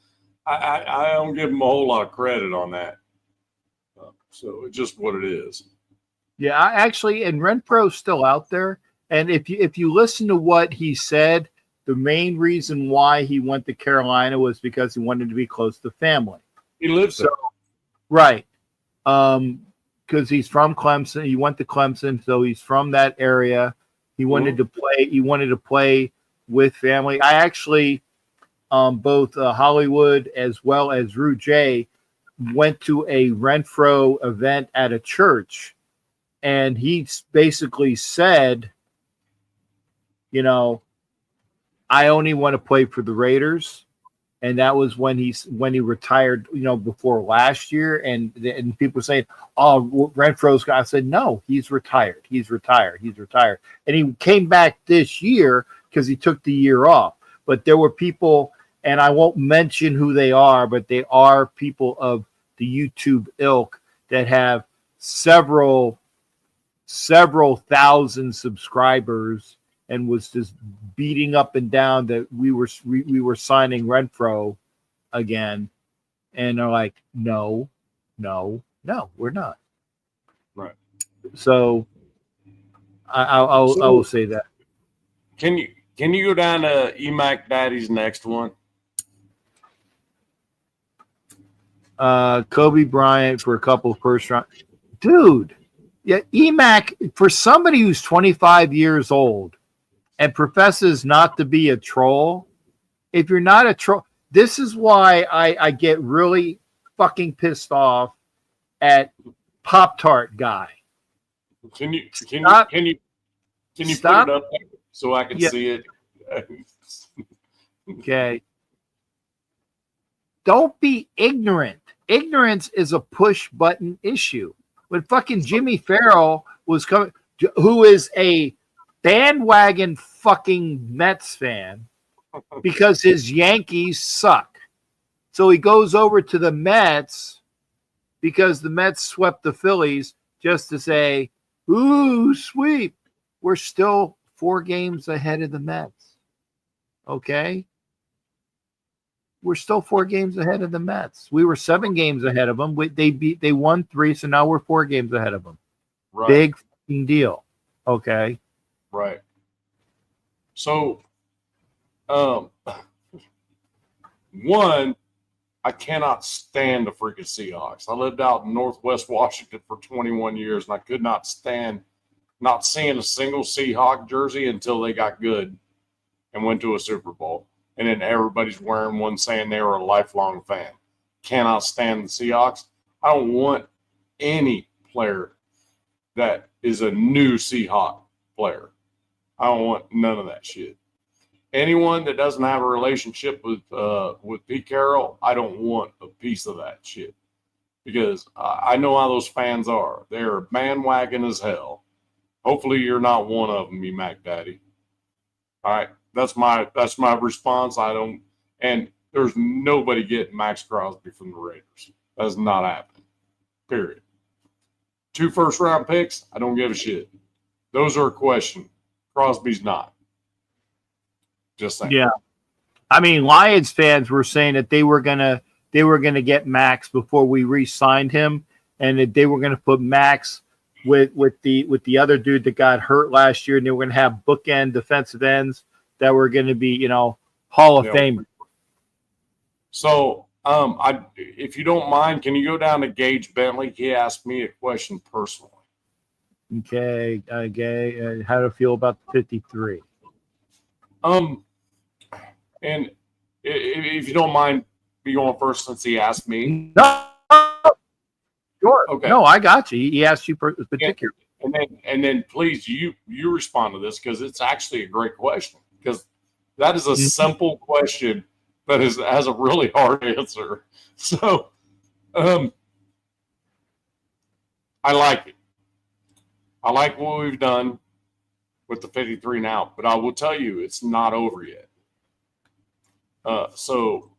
I don't give him a whole lot of credit on that. So it's just what it is. Yeah, and Renfro's still out there. And if you listen to what he said, the main reason why he went to Carolina was because he wanted to be close to family. He lives there. Right. Because he's from Clemson. He went to Clemson, so he's from that area. He wanted to play. He wanted to play with family. I actually, both Hollywood as well as Rue J went to a Renfro event at a church, and he basically said, you know, I only want to play for the Raiders. And that was when he retired, you know, before last year. And people saying, oh, Renfro's got. I said, no, he's retired. He's retired. And he came back this year because he took the year off. But there were people, and I won't mention who they are, but they are people of the YouTube ilk that have several thousand subscribers, and was just beating up and down that we were signing Renfro again, and they're like, no, we're not. Right. So I will say that. Can you go down to Emac Daddy's next one? Kobe Bryant for a couple of first round, dude. Yeah, Emac, for somebody who's 25 years old and professes not to be a troll, if you're not a troll, this is why I get really fucking pissed off at Pop-Tart guy. Can you put it up there so I can see it? Okay. Don't be ignorant. Ignorance is a push button issue. When fucking Jimmy Farrell was coming, who is a bandwagon fucking Mets fan because his Yankees suck. So he goes over to the Mets because the Mets swept the Phillies just to say, ooh, sweep. We're still 4 games ahead of the Mets. Okay? We're still 4 games ahead of the Mets. We were 7 games ahead of them. They won 3, so now we're 4 games ahead of them. Right. Big fucking deal. Okay? Right. So, one, I cannot stand the freaking Seahawks. I lived out in Northwest Washington for 21 years, and I could not stand not seeing a single Seahawk jersey until they got good and went to a Super Bowl. And then everybody's wearing one saying they were a lifelong fan. Cannot stand the Seahawks. I don't want any player that is a new Seahawk player. I don't want none of that shit. Anyone that doesn't have a relationship with Pete Carroll, I don't want a piece of that shit. Because I know how those fans are. They're bandwagon as hell. Hopefully you're not one of them, you Mac Daddy. All right. That's my response. And there's nobody getting Max Crosby from the Raiders. That's not happening. Period. 2 first-round picks, I don't give a shit. Those are a question. Crosby's not. Just saying. Yeah. I mean, Lions fans were saying that they were gonna get Max before we re-signed him, and that they were gonna put Max with the other dude that got hurt last year, and they were gonna have bookend defensive ends that were gonna be, Hall of Fame. So, if you don't mind, can you go down to Gage Bentley? He asked me a question personally. Okay, how do you feel about the 53? And if you don't mind, be going first since he asked me. No, sure. Okay. No, I got you. He asked you particular. And then please you respond to this because it's actually a great question because that is a simple question that has a really hard answer. So, I like it. I like what we've done with the 53 now, but I will tell you it's not over yet. So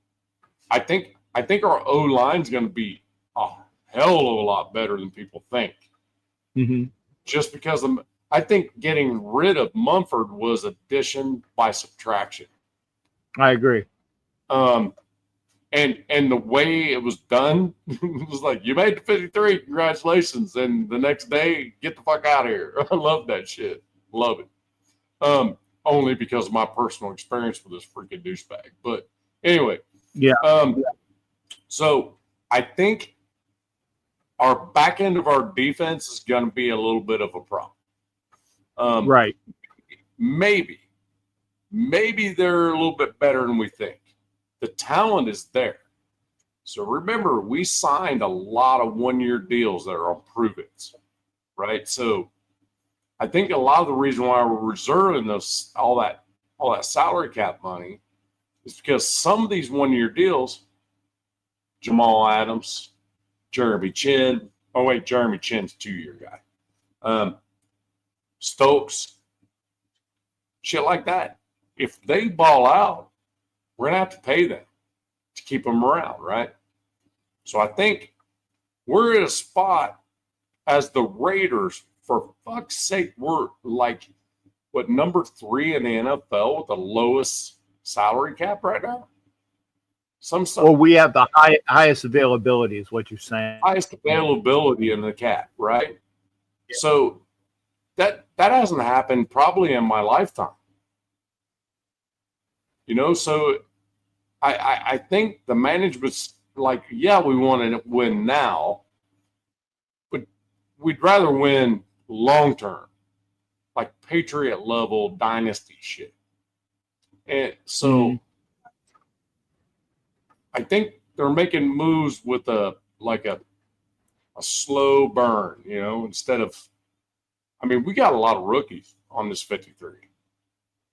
I think our O line's going to be a hell of a lot better than people think. Mm-hmm. Just because I think getting rid of Mumford was addition by subtraction. I agree. And the way it was done it was like, you made the 53, congratulations, and the next day, get the fuck out of here. I love that shit. Love it. Only because of my personal experience with this freaking douchebag. But anyway. Yeah. So I think our back end of our defense is going to be a little bit of a problem. Right. Maybe they're a little bit better than we think. The talent is there. So remember, we signed a lot of one-year deals that are on prove-its, right? So I think a lot of the reason why we're reserving all that salary cap money is because some of these one-year deals, Jamal Adams, Jeremy Chin. Oh wait, Jeremy Chin's a 2-year guy. Stokes, shit like that. If they ball out, we're gonna have to pay them to keep them around, right? So I think we're at a spot as the Raiders. For fuck's sake, we're like number 3 in the NFL with the lowest salary cap right now. Well, we have the highest availability, is what you're saying. Highest availability in the cap, right? Yeah. So that hasn't happened probably in my lifetime. So I think the management's like, yeah, we want to win now, but we'd rather win long term, like Patriot level dynasty shit. And so I think they're making moves with a slow burn, instead of, we got a lot of rookies on this 53.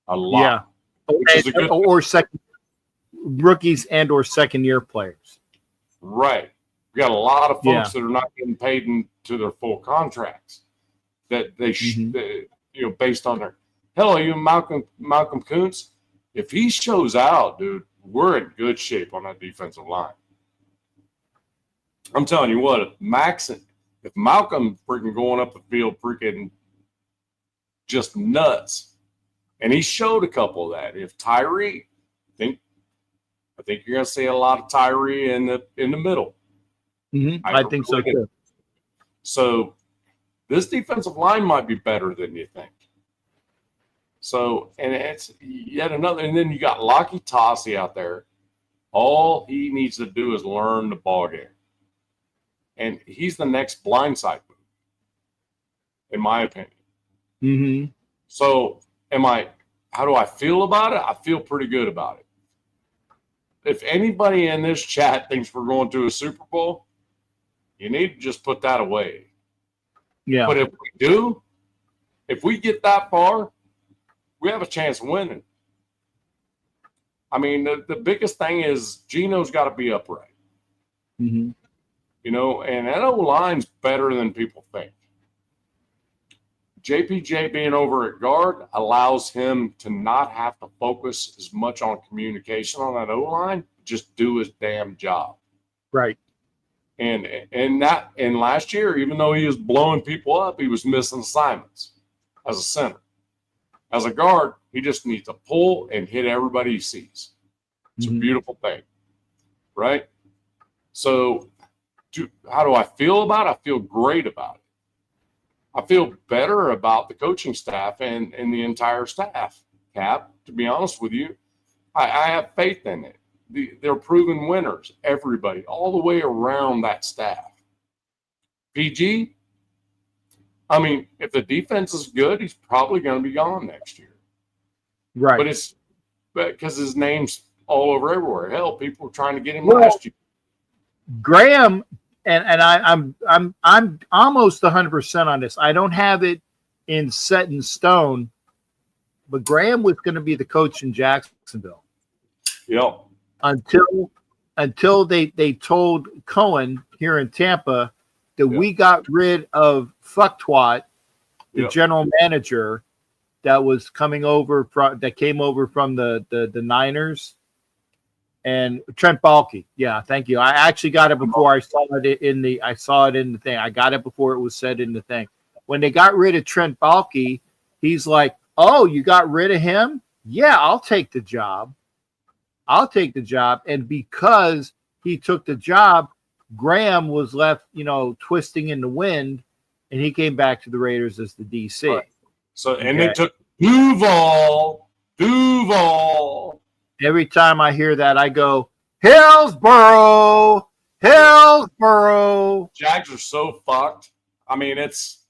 A lot. Yeah. Which is a good or second rookies and or second year players. Right. We got a lot of folks that are not getting paid into their full contracts that they based on their hell, even Malcolm Kuntz, if he shows out, dude, we're in good shape on that defensive line. I'm telling you what, if Malcolm freaking going up the field freaking just nuts, and he showed a couple of that. If Tyree, I think you're going to see a lot of Tyree in the middle. Mm-hmm. I think so too. So this defensive line might be better than you think. So, and it's yet another. And then you got Lockie Tossie out there. All he needs to do is learn the ball game, and he's the next blindside move, in my opinion. Mm-hmm. So, how do I feel about it? I feel pretty good about it. If anybody in this chat thinks we're going to a Super Bowl, you need to just put that away. Yeah. But if we do, if we get that far, we have a chance of winning. The biggest thing is Geno's got to be upright. Mm-hmm. And that O-line's better than people think. JPJ being over at guard allows him to not have to focus as much on communication on that O-line, just do his damn job. Right. And last year, even though he was blowing people up, he was missing assignments. as a center. As a guard, he just needs to pull and hit everybody he sees. It's a beautiful thing, right? So how do I feel about it? I feel great about it. I feel better about the coaching staff and the entire staff, Cap, to be honest with you. I have faith in it. They're proven winners, everybody, all the way around that staff. PG, I mean, if the defense is good, he's probably going to be gone next year. Right. But because his name's all over everywhere. Hell, people were trying to get him last year. Graham, and I'm almost 100% on this. I don't have it set in stone, but Graham was going to be the coach in Jacksonville. Yep. Until they told Cohen here in Tampa that we got rid of Fucktwat, the general manager that was coming over from the Niners, and Trent Baalke. Yeah, thank you. I actually got it before I saw it in the thing. I got it before it was said in the thing. When they got rid of Trent Baalke, he's like, "Oh, you got rid of him? Yeah, I'll take the job. And because he took the job, Graham was left, twisting in the wind, and he came back to the Raiders as the DC. Right. So, and they took Duval. Every time I hear that, I go, Hillsboro. Jags are so fucked. I mean, it's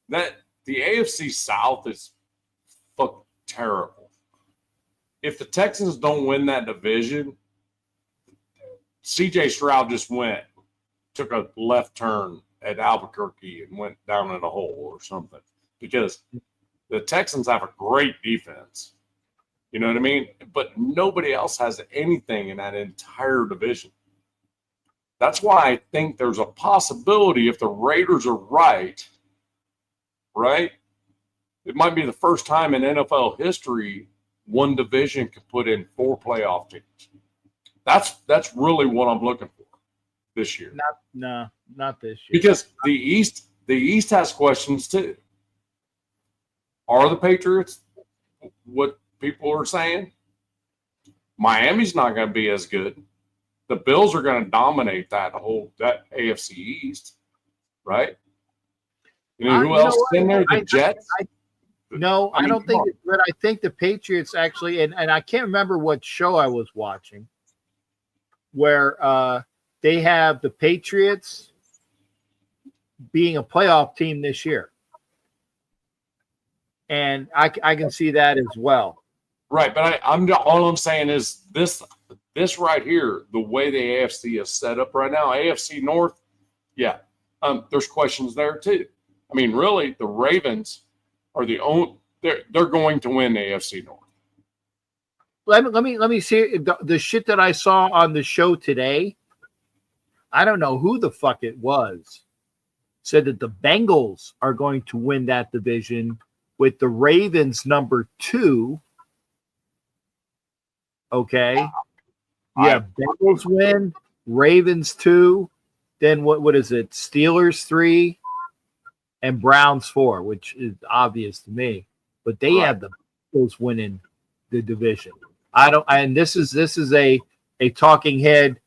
that the AFC South is fucking terrible. If the Texans don't win that division, CJ Stroud just took a left turn at Albuquerque and went down in a hole or something, because the Texans have a great defense. You know what I mean? But nobody else has anything in that entire division. That's why I think there's a possibility, if the Raiders are right, it might be the first time in NFL history one division could put in 4 playoff teams. That's really what I'm looking for this year. Not this year. Because the East has questions too. Are the Patriots what people are saying? Miami's not going to be as good. The Bills are going to dominate that AFC East, right? You know who else is in there? The Jets. I don't think it's good. I think the Patriots actually, and I can't remember what show I was watching, where they have the Patriots being a playoff team this year. And I can see that as well. Right, but all I'm saying is this right here, the way the AFC is set up right now, AFC North, there's questions there too. I mean, really, the Ravens are they're going to win the AFC North. Let me see the shit that I saw on the show today. I don't know who the fuck it was. Said that the Bengals are going to win that division with the Ravens number 2. Okay. Yeah, Bengals win, Ravens 2. Then what is it? Steelers 3 and Browns 4, which is obvious to me. But they have the Bengals winning the division. And this is a talking head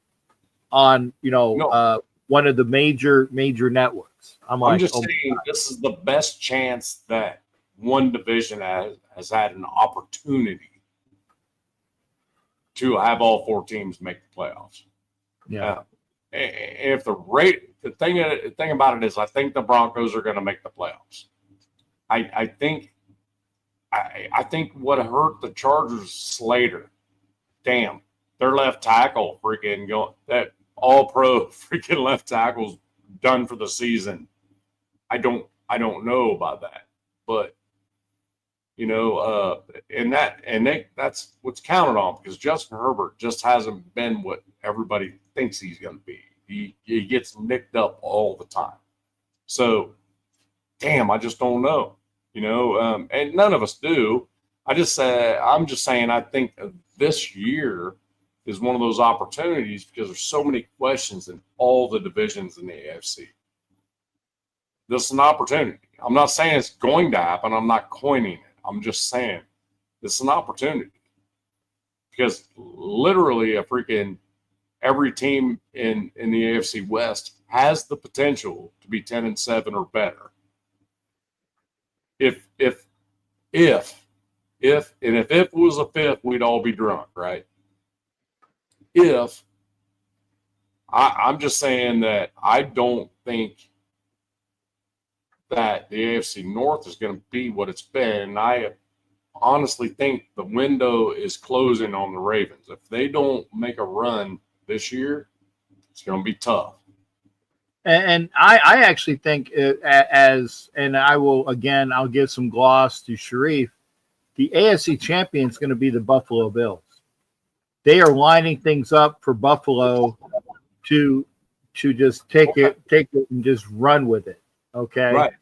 on one of the major networks. I'm just saying this is the best chance that one division has had an opportunity to have all 4 teams make the playoffs. Yeah. If the thing about it is, I think the Broncos are going to make the playoffs. I think what hurt the Chargers, Slater. Damn, their left tackle freaking going, that all-pro freaking left tackle's done for the season. I don't know about that, but that's what's counted on, because Justin Herbert just hasn't been what everybody thinks he's going to be. He gets nicked up all the time. So, damn, I just don't know. And none of us do. I'm just saying I think this year is one of those opportunities, because there's so many questions in all the divisions in the AFC. This is an opportunity. I'm not saying it's going to happen. I'm not coining it. I'm just saying this is an opportunity because literally every team in the AFC West has the potential to be 10-7 or better. If it was a fifth, we'd all be drunk, right? I'm just saying that I don't think that the AFC North is going to be what it's been. And I honestly think the window is closing on the Ravens. If they don't make a run this year, it's going to be tough. And I actually think and I'll give some gloss to Sharif. The AFC champion is going to be the Buffalo Bills. They are lining things up for Buffalo to just take it and just run with it. Okay. Right.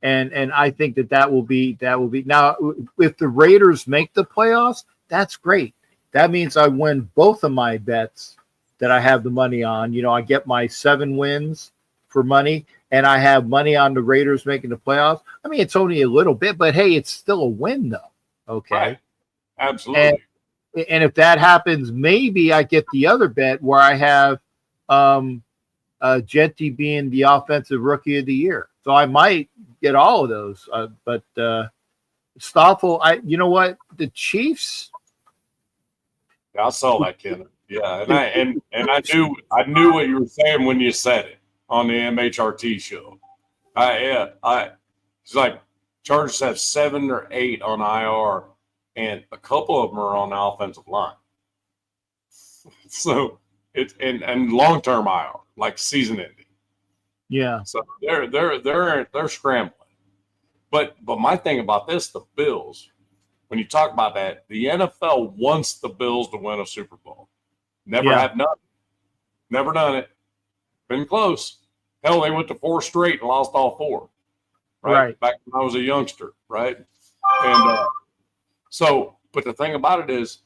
And I think that will be now if the Raiders make the playoffs, that's great. That means I win both of my bets that I have the money on. I get my 7 wins for money, and I have money on the Raiders making the playoffs. I mean, it's only a little bit, but hey, it's still a win though. Okay. Right. Absolutely. And if that happens, maybe I get the other bet where I have Genty being the offensive rookie of the year. So I might get all of those. But Stoffel, you know what? The Chiefs. I saw that, Ken. Yeah, and I knew what you were saying when you said it on the MHRT show. It's like Chargers have 7 or 8 on IR, and a couple of them are on the offensive line. So it's and long term IR, like season ending. Yeah. So they're scrambling. But my thing about this, the Bills, when you talk about that, the NFL wants the Bills to win a Super Bowl. Never have done it. Never done it. Been close. Hell, they went to 4 straight and lost all 4. Right? Back when I was a youngster, right? And but the thing about it is,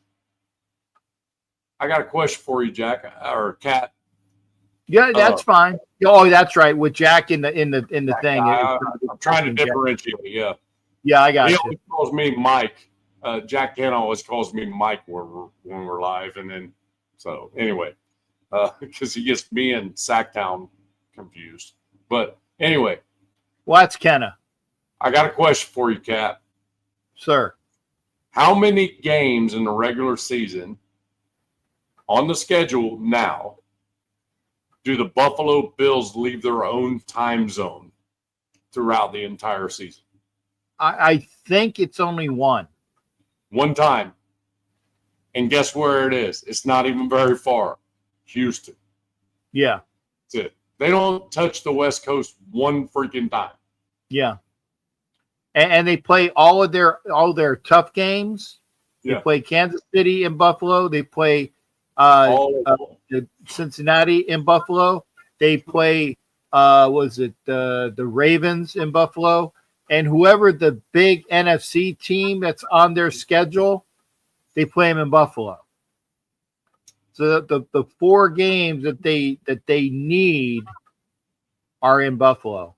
I got a question for you, Jack or Kat. Yeah, that's fine. Oh, that's right. With Jack in the thing. I'm trying to differentiate. Yeah. Yeah, I got he you. always calls me Mike. Jack Ken always calls me Mike when we're live, and then so anyway, because he gets me and Sacktown confused. But anyway, well, that's Kenna. I got a question for you, Kat. Sir. How many games in the regular season on the schedule now do the Buffalo Bills leave their own time zone throughout the entire season? I think it's only one. One time. And guess where it is? It's not even very far. Houston. Yeah. That's it. They don't touch the West Coast one freaking time. Yeah. And they play all their tough games. They play Kansas City and Buffalo. They play Cincinnati in Buffalo. They play the Ravens in Buffalo, and whoever the big NFC team that's on their schedule, they play them in Buffalo. So the 4 games that they need are in Buffalo.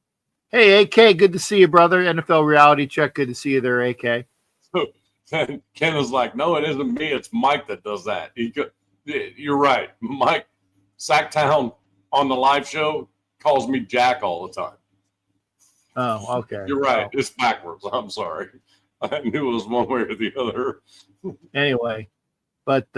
Hey, AK, good to see you, brother. NFL Reality Check, good to see you there, AK. So Ken was like, no, it isn't me. It's Mike that does that. You're right. Mike Sacktown on the live show calls me Jack all the time. Oh, okay. You're right. It's backwards. I'm sorry. I knew it was one way or the other. Anyway, but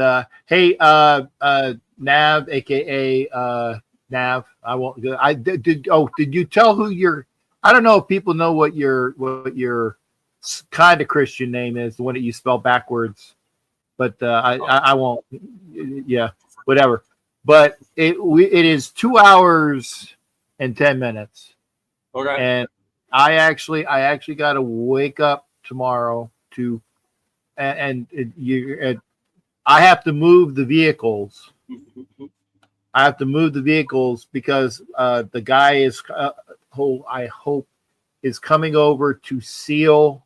hey, Nav, aka Nav, I won't. Did you tell who your? I don't know if people know what your kind of Christian name is, the one that you spell backwards, but I won't. Yeah, whatever. But it is 2 hours and 10 minutes. Okay. And I actually got to wake up tomorrow I have to move the vehicles. I have to move the vehicles because the guy is who I hope is coming over to seal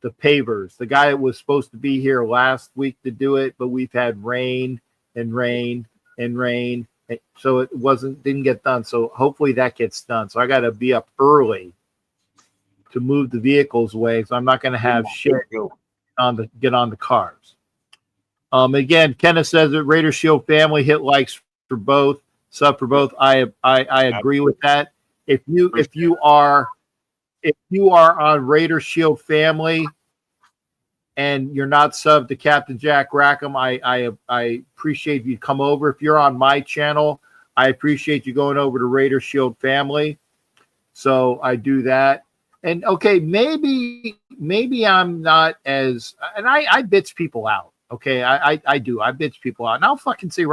the pavers. The guy that was supposed to be here last week to do it, but we've had rain and rain and rain So it didn't get done. So hopefully that gets done. So I got to be up early to move the vehicles away. So I'm not going to have shit get on the cars. Again, Kenneth says that Raider Shield family hit likes for both, sub for both. I agree with that. If you are on Raider Shield family and you're not subbed to Captain Jack Rackham, I appreciate you come over. If you're on my channel, I appreciate you going over to Raider Shield family. So I do that. And okay, maybe I'm not as, and I bitch people out. Okay, I do. I bitch people out. And I'll fucking say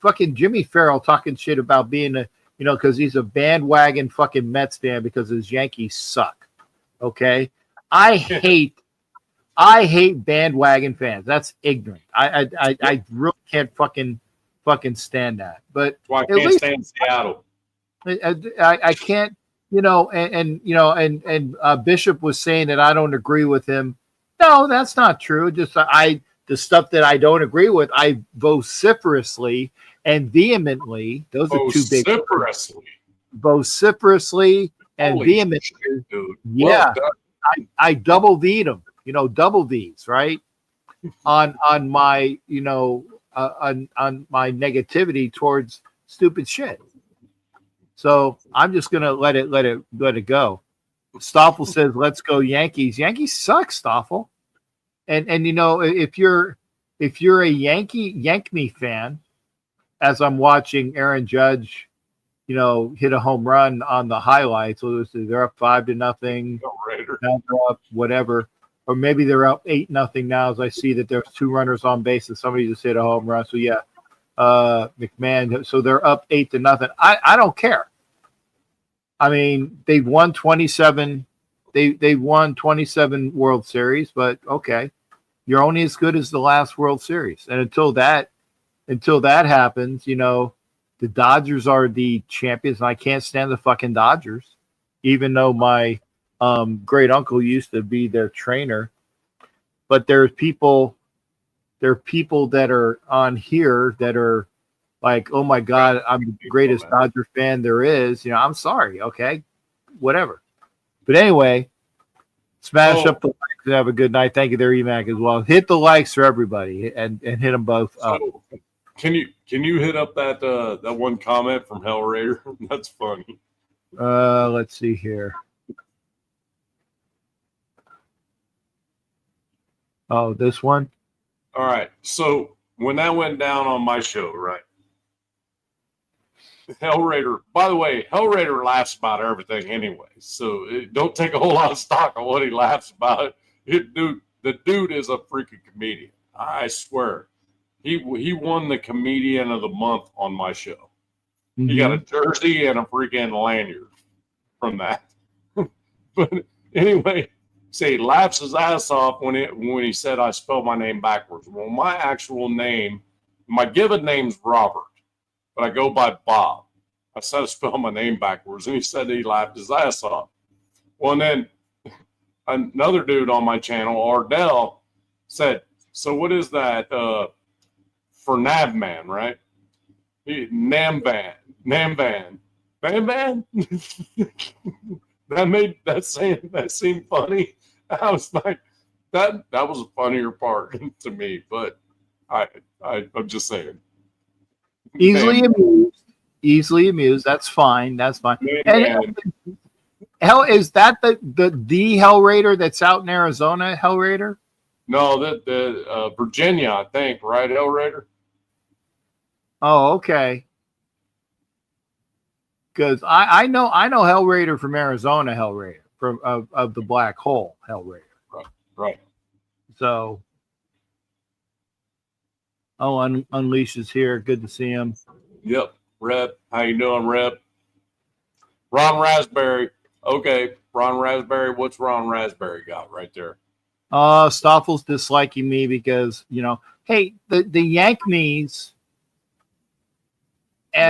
fucking Jimmy Farrell talking shit about being because he's a bandwagon fucking Mets fan because his Yankees suck. Okay, I hate bandwagon fans. That's ignorant. I really can't fucking stand that. But well, I can't stand Seattle. I can't. And Bishop was saying that I don't agree with him. No, that's not true. Just the stuff that I don't agree with, I vociferously and vehemently. Those are two big words. Vociferously and vehemently. Shit, dude. Yeah, well, I double V'd them. Double V's, right? on my on my negativity towards stupid shit. So I'm just gonna let it go. Stoffel says, "Let's go Yankees." Yankees suck, Stoffel. And if you're a Yankee fan, as I'm watching Aaron Judge, hit a home run on the highlights. So they're up 5-0. Now they're up whatever, or maybe they're up 8-0 now. As I see that there's 2 runners on base and somebody just hit a home run. So yeah. McMahon, so they're up 8-0. I don't care. I mean, they've won 27. They won 27 World Series, but okay, you're only as good as the last World Series, and until that happens, the Dodgers are the champions, and I can't stand the fucking Dodgers, even though my great uncle used to be their trainer. But there are people that are on here that are like, oh my God, I'm the greatest Dodger fan there is. I'm sorry. Okay, whatever. But anyway, smash up the likes and have a good night. Thank you there, EMAC, as well. Hit the likes for everybody and hit them both up. Can you hit up that one comment from Hell Raider? That's funny. Let's see here. Oh, this one? All right. So when that went down on my show, right? Hell Raider, by the way, Hell Raider laughs about everything anyway. So don't take a whole lot of stock on what he laughs about. The dude is a freaking comedian. I swear. He won the Comedian of the Month on my show. Mm-hmm. He got a jersey and a freaking lanyard from that. But anyway, he laughs his ass off when he said I spelled my name backwards. Well, my actual name, my given name's Robert, but I go by Bob. I said I spelled my name backwards, and he said he laughed his ass off. Well, and then another dude on my channel, Ardell, said, so what is that for Navman, right? Navman. Bam? That seemed funny. I was like, that was a funnier part to me, but I'm just saying. Easily amused. That's fine. And hell, is that the Hell Raider that's out in Arizona? Hell Raider? No, the Virginia, I think, right? Hell Raider. Oh, okay. Because I know Hell Raider from Arizona. Hell Raider from of the Black Hole. Hell Raider. Right. So, Unleash is here. Good to see him. Yep. Rep. How you doing, Rep? Ron Raspberry. Okay. Ron Raspberry. What's Ron Raspberry got right there? Stoffel's disliking me because, hey, the Yankees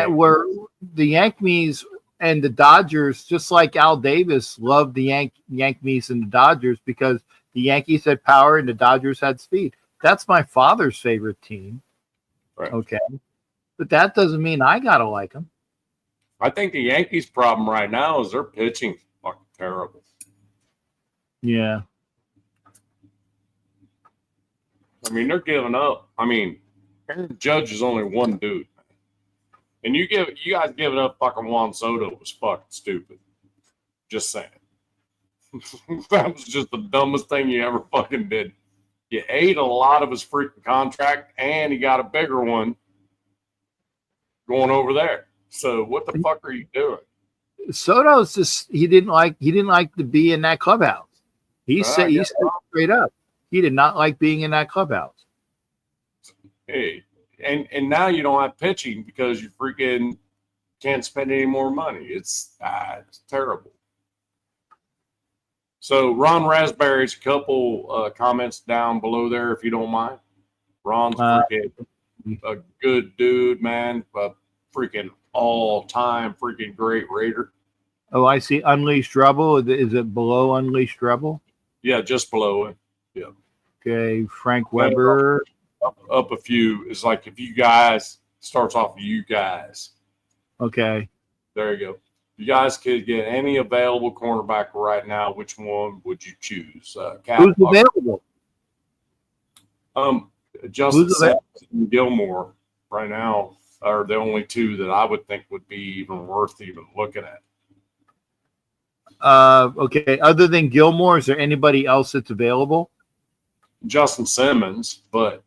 were the Yankees and the Dodgers, just like Al Davis loved the Yankees and the Dodgers because the Yankees had power and the Dodgers had speed. That's my father's favorite team. Right. Okay. but that doesn't mean I gotta like him. I think the Yankees' problem right now is their pitching fucking terrible. Yeah. I mean, they're giving up. I mean, Aaron Judge is only one dude, and you guys giving up fucking Juan Soto was fucking stupid. Just saying. That was just the dumbest thing you ever fucking did. You ate a lot of his freaking contract, and he got a bigger one going over there. So what the fuck are you doing? Soto's just he didn't like to be in that clubhouse. He said straight up he did not like being in that clubhouse. Hey, and now you don't have pitching because you freaking can't spend any more money. It's terrible. So Ron Raspberry's a couple comments down below there, if you don't mind. Ron's freaking a good dude, man. A freaking all-time freaking great Raider. Oh, I see. Unleashed Rebel. Is it below Unleashed Rebel? Yeah, just below it. Yeah. Okay, Frank Weber. Up a few is like if you guys starts off with you guys. Okay. There you go. You guys could get any available cornerback right now. Which one would you choose? Who's available? Justin Simmons and Gilmore right now are the only two that I would think would be even worth even looking at. Okay. Other than Gilmore, is there anybody else that's available? Justin Simmons, but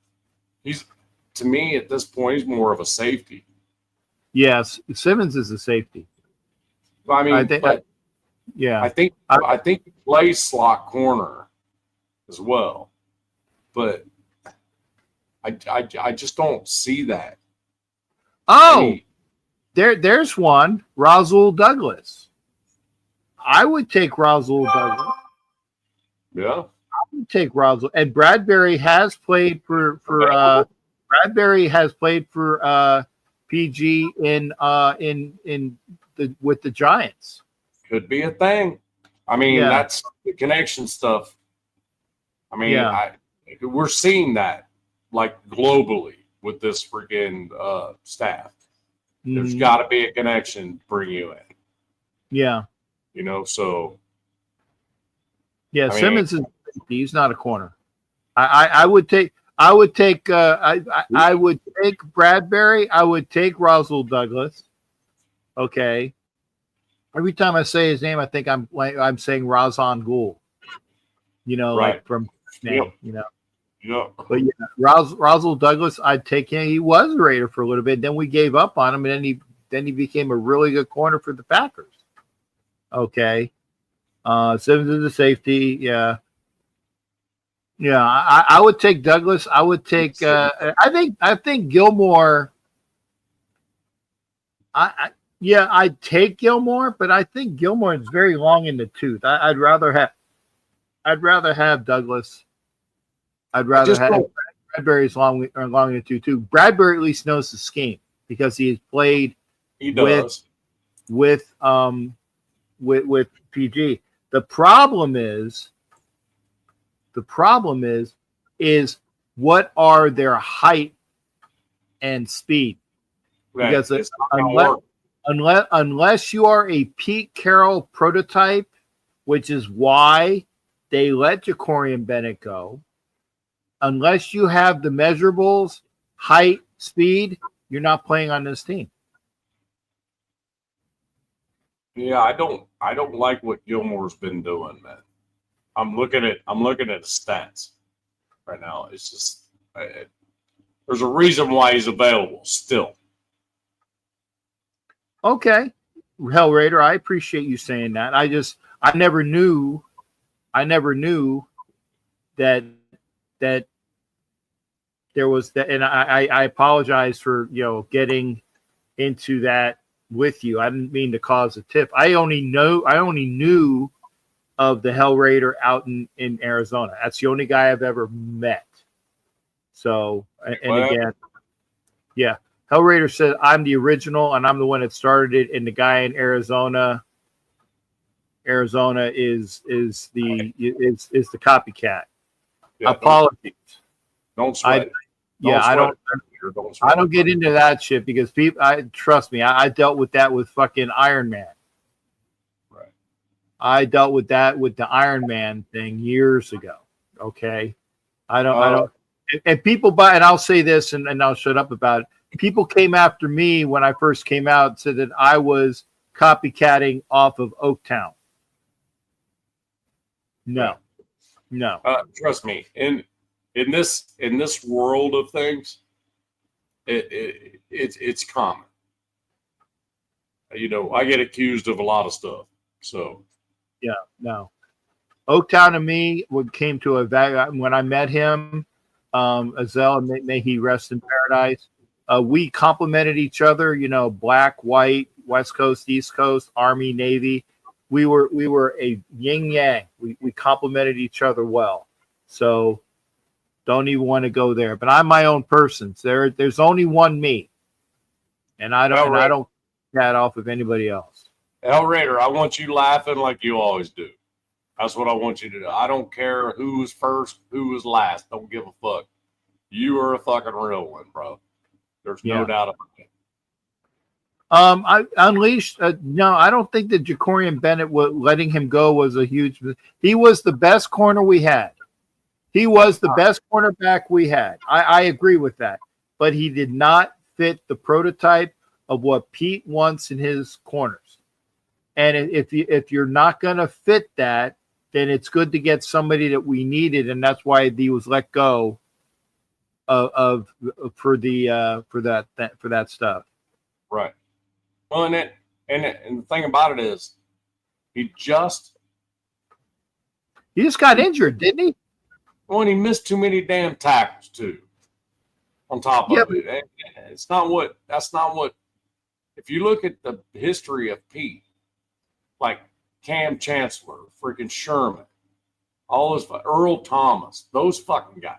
he's, to me at this point, he's more of a safety. Yes, Simmons is a safety. I mean, I think he plays slot corner as well, but I just don't see that. Oh, there's one, Rasul Douglas. I would take Rasul Douglas. Yeah, I would take Rasul. And Bradbury has played for PG with the Giants. Could be a thing. I mean, that's the connection stuff. I mean, we're seeing that like globally with this freaking staff. Mm-hmm. There's got to be a connection to bring you in. Yeah. You know, so. Yeah, Simmons he's not a corner. I would take Bradbury. I would take Rasul Douglas. Okay. Every time I say his name, I think I'm saying Razan Ghul. You know, like from name. You know. Yeah. But yeah, Rasul Douglas, I'd take him. He was a Raider for a little bit. Then we gave up on him, and then he became a really good corner for the Packers. Okay. Simmons is a safety. Yeah. Yeah, I would take Douglas. I would take. I think Gilmore. I'd take Gilmore, but I think Gilmore is very long in the tooth. I'd rather have Douglas. I'd rather have Bradbury's long in the tooth too. Bradbury at least knows the scheme because he's played. He does with PG. The problem is what are their height and speed? Right. Because unless you are a Pete Carroll prototype, which is why they let Jacorian Bennett go, unless you have the measurables, height, speed, you're not playing on this team. Yeah, I don't like what Gilmore's been doing, man. I'm looking at his stats right now. It's just there's a reason why he's available still. Okay, Hell Raider, I appreciate you saying that. I never knew that there was that, and I apologize for getting into that with you. I didn't mean to cause a tip. I only knew of the Hell Raider out in Arizona. That's the only guy I've ever met. So, again, yeah, Hell Raider said I'm the original and I'm the one that started it, and the guy in Arizona is the copycat. Yeah, apologies. Don't sweat it. I don't. I don't get into that shit because people. Trust me. I dealt with that with fucking Iron Man. Right. I dealt with that with the Iron Man thing years ago. Okay. I don't. And people buy. And I'll say this, and I'll shut up about it. People came after me when I first came out and said that I was copycatting off of Oaktown. No. Trust me. In this world of things, it's common. You know, I get accused of a lot of stuff. So yeah, no. Oaktown and me came to when I met him, Azell, may he rest in paradise. We complimented each other, you know, black, white, West Coast, East Coast, Army, Navy. We were a yin yang. We complimented each other well. So don't even want to go there. But I'm my own person. So there's only one me, and I don't that off of anybody else. El Raider, I want you laughing like you always do. That's what I want you to do. I don't care who was first, who was last. Don't give a fuck. You are a fucking real one, bro. There's no doubt about it. I Unleashed. No, I don't think that Jacorian Bennett letting him go was a huge. He was the best corner we had. He was the best cornerback we had. I agree with that, but he did not fit the prototype of what Pete wants in his corners. And if you're not going to fit that, then it's good to get somebody that we needed, and that's why he was let go for that stuff. Right. Well, and the thing about it is, he just got injured, didn't he? Well, and he missed too many damn tackles too. On top of it, that's not what. If you look at the history of Pete, like Cam Chancellor, freaking Sherman, all those Earl Thomas, those fucking guys,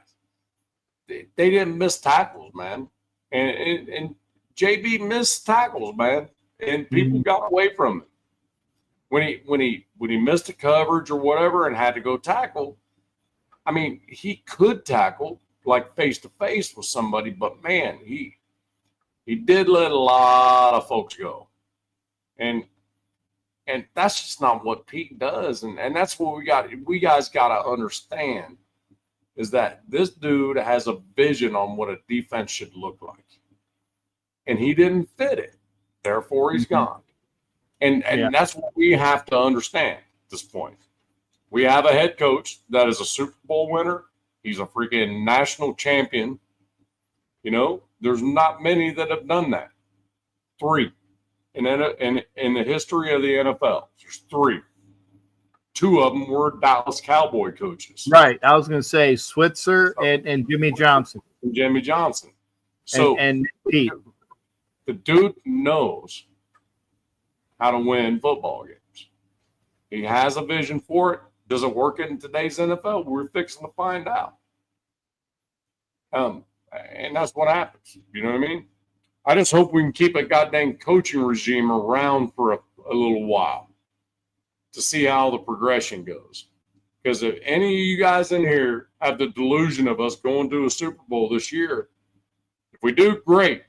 they didn't miss tackles, man. And JB missed tackles, man, and people got away from it. When he missed a coverage or whatever and had to go tackle, I mean, he could tackle like face to face with somebody, but man, he did let a lot of folks go, and that's just not what Pete does, and that's what we guys got to understand is that this dude has a vision on what a defense should look like, and he didn't fit it, therefore he's gone, and that's what we have to understand at this point. We have a head coach that is a Super Bowl winner. He's a freaking national champion. You know, there's not many that have done that. 3 in the history of the NFL. There's 3. 2 of them were Dallas Cowboy coaches. Right. I was going to say Switzer and Jimmy Johnson. So and Pete. The dude knows how to win football games. He has a vision for it. Does it work in today's NFL? We're fixing to find out. And that's what happens. You know what I mean? I just hope we can keep a goddamn coaching regime around for a little while to see how the progression goes. Because if any of you guys in here have the delusion of us going to a Super Bowl this year, if we do, great.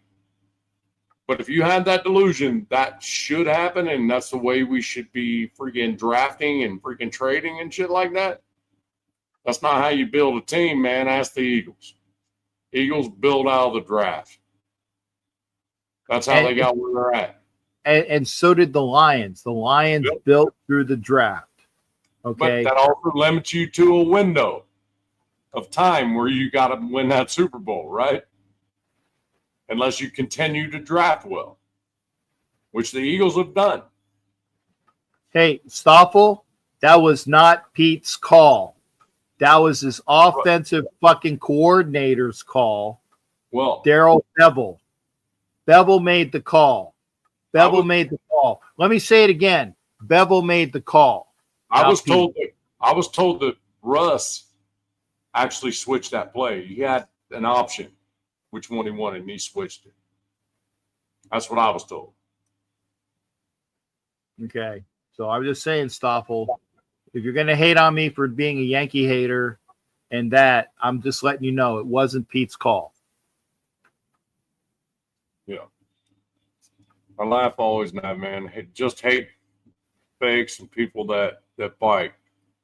But if you had that delusion, that should happen, and that's the way we should be freaking drafting and freaking trading and shit like that. That's not how you build a team, man. Ask the Eagles. Eagles build out of the draft. That's how they got where they're at. And so did the Lions. The Lions built through the draft. Okay. But that also limits you to a window of time where you got to win that Super Bowl, right? Unless you continue to draft well, which the Eagles have done. Hey, Stoffel, that was not Pete's call. That was his offensive fucking coordinator's call. Well, Daryl Bevel. Bevel made the call. Made the call. Let me say it again. Bevel made the call. I was told that Russ actually switched that play. He had an option which one he wanted, and he switched it. That's what I was told. Okay. So I was just saying, Stoffel, if you're going to hate on me for being a Yankee hater and that, I'm just letting you know it wasn't Pete's call. Yeah. I laugh always now, man. Just hate fakes and people that fight.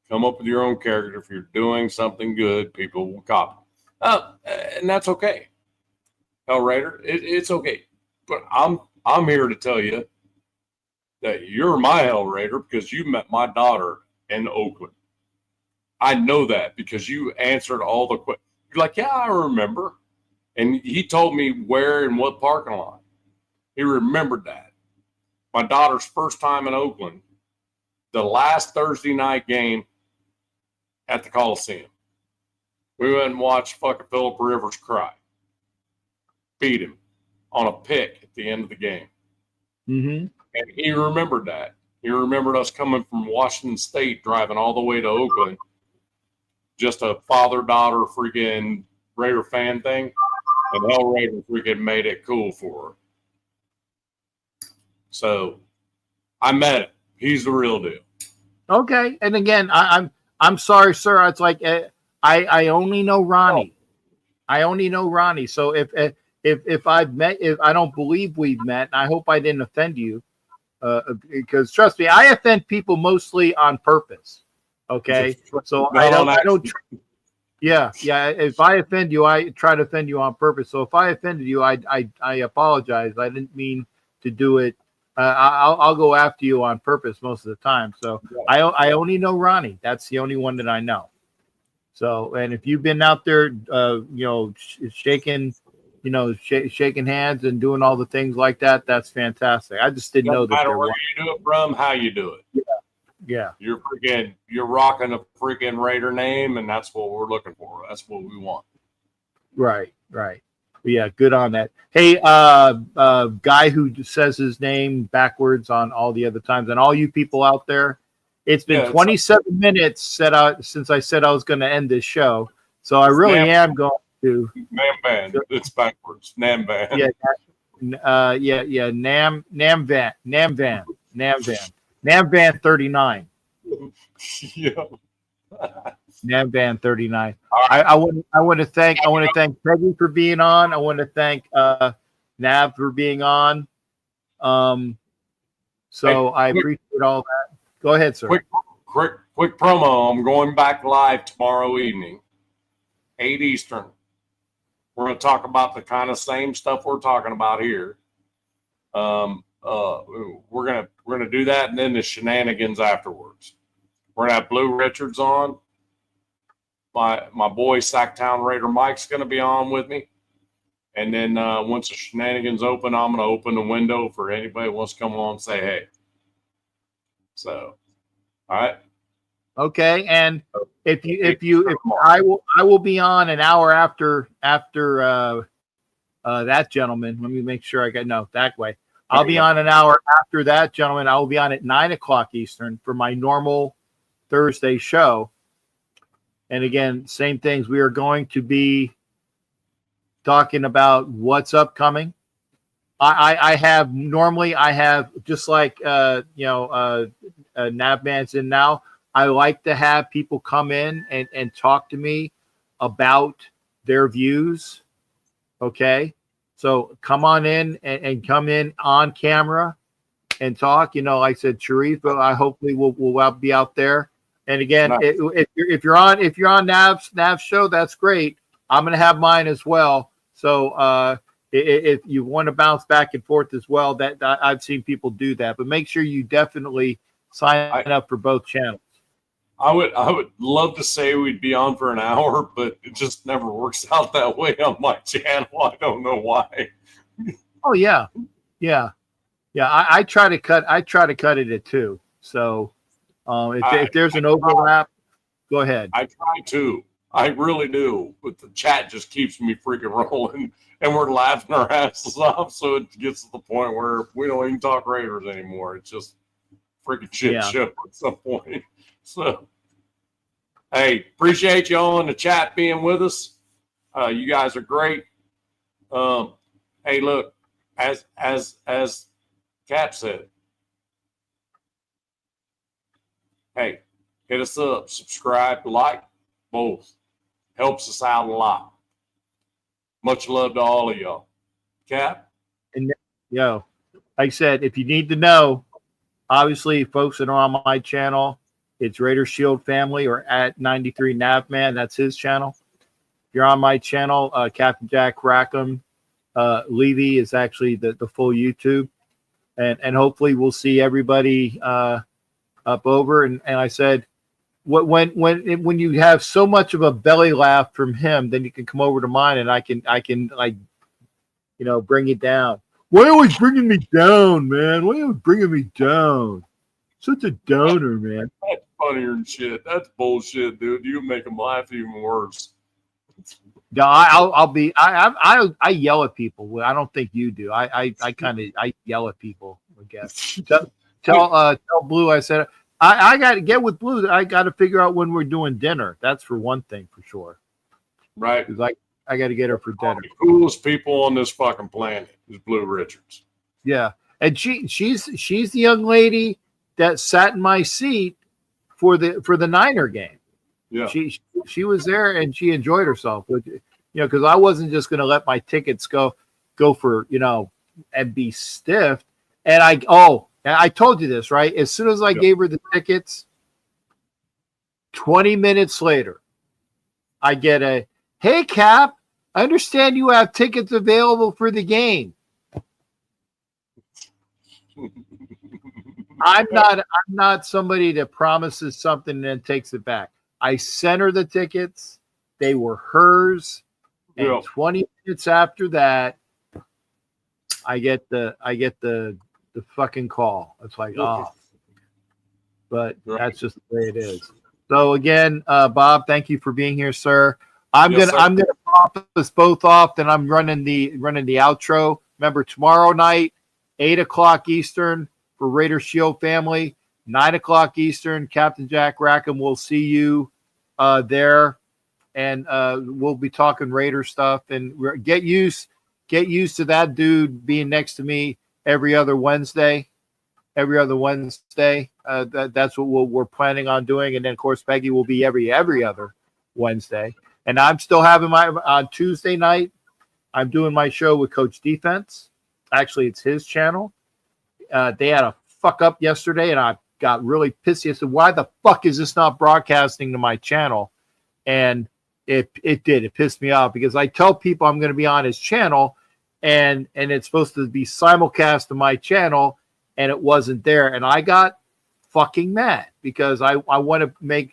Come up with your own character. If you're doing something good, people will copy. And that's okay. Hell Raider, it's okay. But I'm here to tell you that you're my Hell Raider because you met my daughter in Oakland. I know that because you answered all the questions. You're like, yeah, I remember. And he told me where and what parking lot. He remembered that. My daughter's first time in Oakland, the last Thursday night game at the Coliseum. We went and watched fucking Phillip Rivers cry. Beat him on a pick at the end of the game. Mm-hmm. And he remembered that. He remembered us coming from Washington State, driving all the way to Oakland. Just a father-daughter freaking Raider fan thing. And Hell Raider freaking made it cool for her. So I met him. He's the real deal. Okay. And again, I'm sorry, sir. It's like I only know Ronnie. I only know Ronnie. So if I've met, if I don't believe we've met, and I hope I didn't offend you, because trust me, I offend people mostly on purpose. Okay, so I don't. Yeah. If I offend you, I try to offend you on purpose. So if I offended you, I apologize. I didn't mean to do it. I'll go after you on purpose most of the time. So I only know Ronnie. That's the only one that I know. So, and if you've been out there, shaking, shaking hands and doing all the things like that, that's fantastic. I just didn't know that. No matter where you do it from, how you do it. Yeah. You're rocking a freaking Raider name, and that's what we're looking for. That's what we want. Right. Yeah, good on that. Hey, guy who says his name backwards on all the other times, and all you people out there, it's been 27 minutes since I said I was going to end this show. So I really am going to. Navman. It's backwards. Navman. Yeah. Navman 39. Yeah. Navman 39. I want to thank Peggy for being on. I want to thank Nav for being on. So I appreciate all that. Go ahead, sir. Quick promo. I'm going back live tomorrow evening, 8 Eastern. We're going to talk about the kind of same stuff we're talking about here. We're gonna do that, and then the shenanigans afterwards. We're gonna have Blue Richards on. My boy Sacktown Raider Mike's gonna be on with me, and then once the shenanigans open, I'm gonna open the window for anybody who wants to come on and say hey. So, all right. Okay, and if I will be on an hour after that gentleman. Let me make sure I got that way. I'll be on an hour after that gentleman. I will be on at 9:00 Eastern for my normal Thursday show. And again, same things. We are going to be talking about what's upcoming. I have just like Navman's in now. I like to have people come in and talk to me about their views. Okay. So come on in and come in on camera and talk. Like I said, Sharif, I hopefully will be out there. And again, if you're on Nav's show, that's great. I'm going to have mine as well. So if you want to bounce back and forth as well, that I've seen people do that. But make sure you definitely sign up for both channels. I would love to say we'd be on for an hour, but it just never works out that way on my channel. I don't know why. Oh yeah. I try to cut it at 2. So if there's an overlap, go ahead. I try to. I really do. But the chat just keeps me freaking rolling, and we're laughing our asses off. So it gets to the point where we don't even talk Raiders anymore. It's just freaking shit show at some point. So, hey, appreciate y'all in the chat being with us. You guys are great. Hey, look, as Cap said, hey, hit us up, subscribe, like, both. Helps us out a lot. Much love to all of y'all. Cap? And Like I said, if you need to know, obviously, folks that are on my channel, it's Raider Shield Family or at 93 Navman. That's his channel. If you're on my channel, Captain Jack Rackham Levy is actually the full YouTube. And hopefully we'll see everybody up over. And I said, when you have so much of a belly laugh from him, then you can come over to mine and I can like, bring it down. Why are you always bringing me down, man? Why are you always bringing me down? Such a downer, man. That's funnier than shit. That's bullshit, dude. You make them laugh even worse. No, I yell at people. I don't think you do. I yell at people, I guess. Tell Blue I said I got to get with Blue. I got to figure out when we're doing dinner. That's for one thing for sure. Right. Because I got to get her for dinner. The coolest people on this fucking planet is Blue Richards. Yeah, and she's the young lady that sat in my seat for the Niner game. Yeah, she was there and she enjoyed herself. Because I wasn't just going to let my tickets go for and be stiffed. And I told you this, right? As soon as I gave her the tickets, 20 minutes later, I get a, "Hey Cap, I understand you have tickets available for the game." I'm not somebody that promises something and then takes it back. I sent her the tickets. They were hers. And 20 minutes after that, I get the fucking call. It's like, but that's just the way it is. So again, Bob, thank you for being here, sir. I'm gonna pop us both off. Then I'm running the outro. Remember, tomorrow night, 8:00 Eastern for Raider Shield Family, 9:00 Eastern. Captain Jack Rackham will see you there, and we'll be talking Raider stuff. And get used to that dude being next to me every other Wednesday. That's what we're planning on doing. And then, of course, Peggy will be every other Wednesday. And I'm still having on Tuesday night, I'm doing my show with Coach Defense. Actually, it's his channel. They had a fuck up yesterday, and I got really pissy. I said, "Why the fuck is this not broadcasting to my channel?" And it did. It pissed me off because I tell people I'm going to be on his channel, and it's supposed to be simulcast to my channel, and it wasn't there. And I got fucking mad because I want to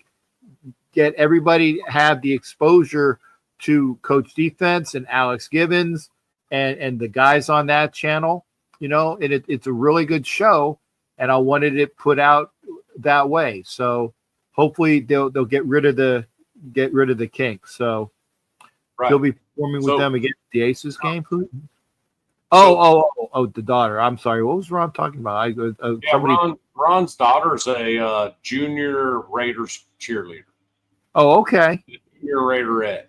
get everybody have the exposure to Coach Defense and Alex Gibbons and the guys on that channel. It's a really good show, and I wanted it put out that way. So hopefully they'll get rid of the kink. So they'll be performing with them against the Aces game. The daughter. I'm sorry. What was Ron talking about? Ron's daughter's a junior Raiders cheerleader. Oh, okay. Junior Raiderette.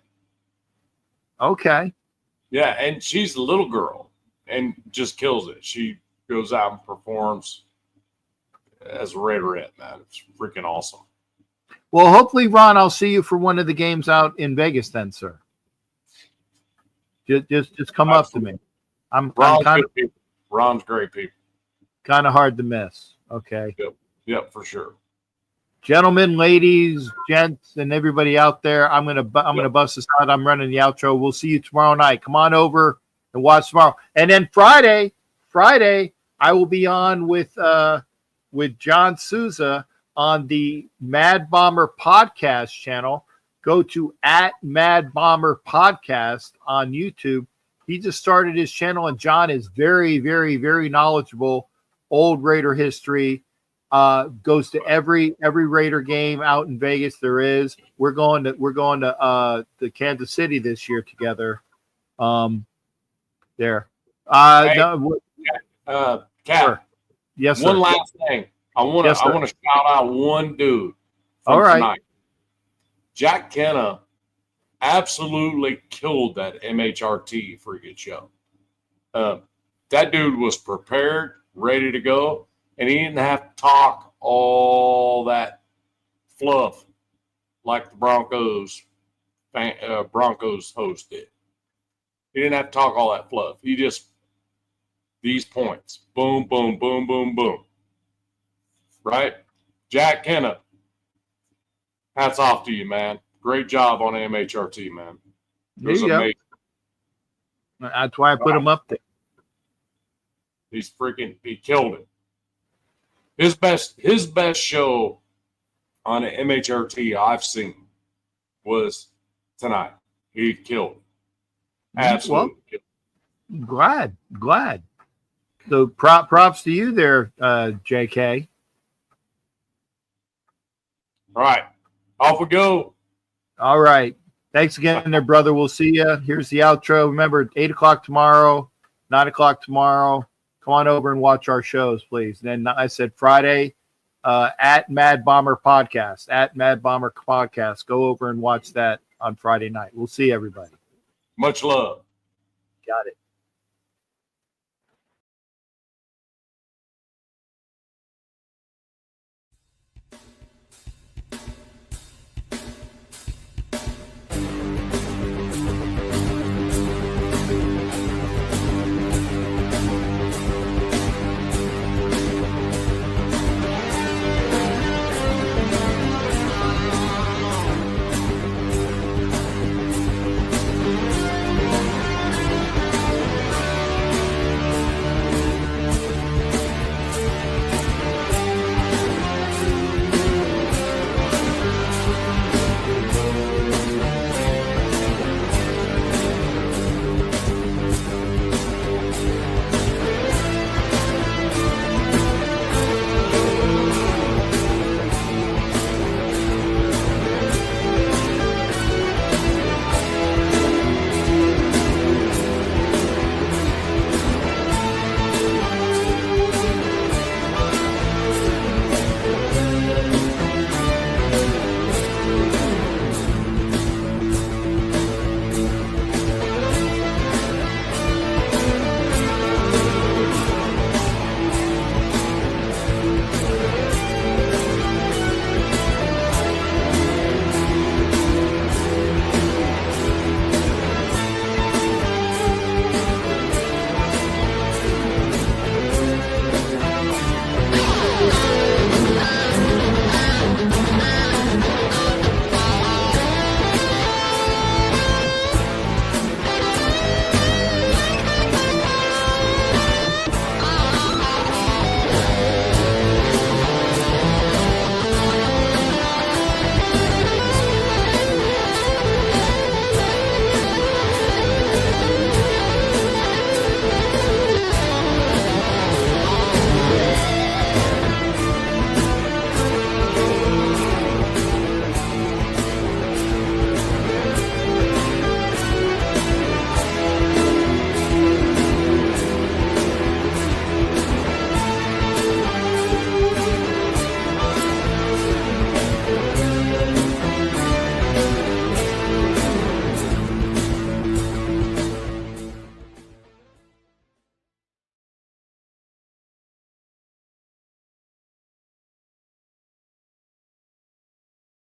Okay. Yeah, and she's a little girl and just kills it. She goes out and performs as a Raiderette, man. It's freaking awesome. Well, hopefully, Ron, I'll see you for one of the games out in Vegas then, sir. Just come up to me. Ron's great people. Kind of hard to miss. Okay. Yep, for sure. Gentlemen, ladies, gents, and everybody out there, I'm gonna bust this out. I'm running the outro. We'll see you tomorrow night. Come on over and watch tomorrow. And then Friday, I will be on with John Souza on the Mad Bomber Podcast channel. Go to @Mad Bomber Podcast on YouTube. He just started his channel, and John is very, very, very knowledgeable. Old Raider history. Goes to every Raider game out in Vegas there is. We're going to Kansas City this year together. There. Cap. Sure. Yes, sir. One last thing. I want to shout out one dude from tonight. Jack Kenna absolutely killed that MHRT freaking show. That dude was prepared, ready to go, and he didn't have to talk all that fluff like the Broncos host did. He didn't have to talk all that fluff. He just these points. Boom, boom, boom, boom, boom. Right? Jack Kenna, hats off to you, man. Great job on MHRT, man. It was amazing. That's why I put him up there. He killed it. His best show on an MHRT I've seen was tonight. He killed it. Absolutely killed it. Glad. So props to you there, JK. All right. Off we go. All right. Thanks again there, brother. We'll see you. Here's the outro. Remember, 8 o'clock tomorrow, 9 o'clock tomorrow. Come on over and watch our shows, please. And then I said Friday at Mad Bomber Podcast. At Mad Bomber Podcast. Go over and watch that on Friday night. We'll see everybody. Much love. Got it.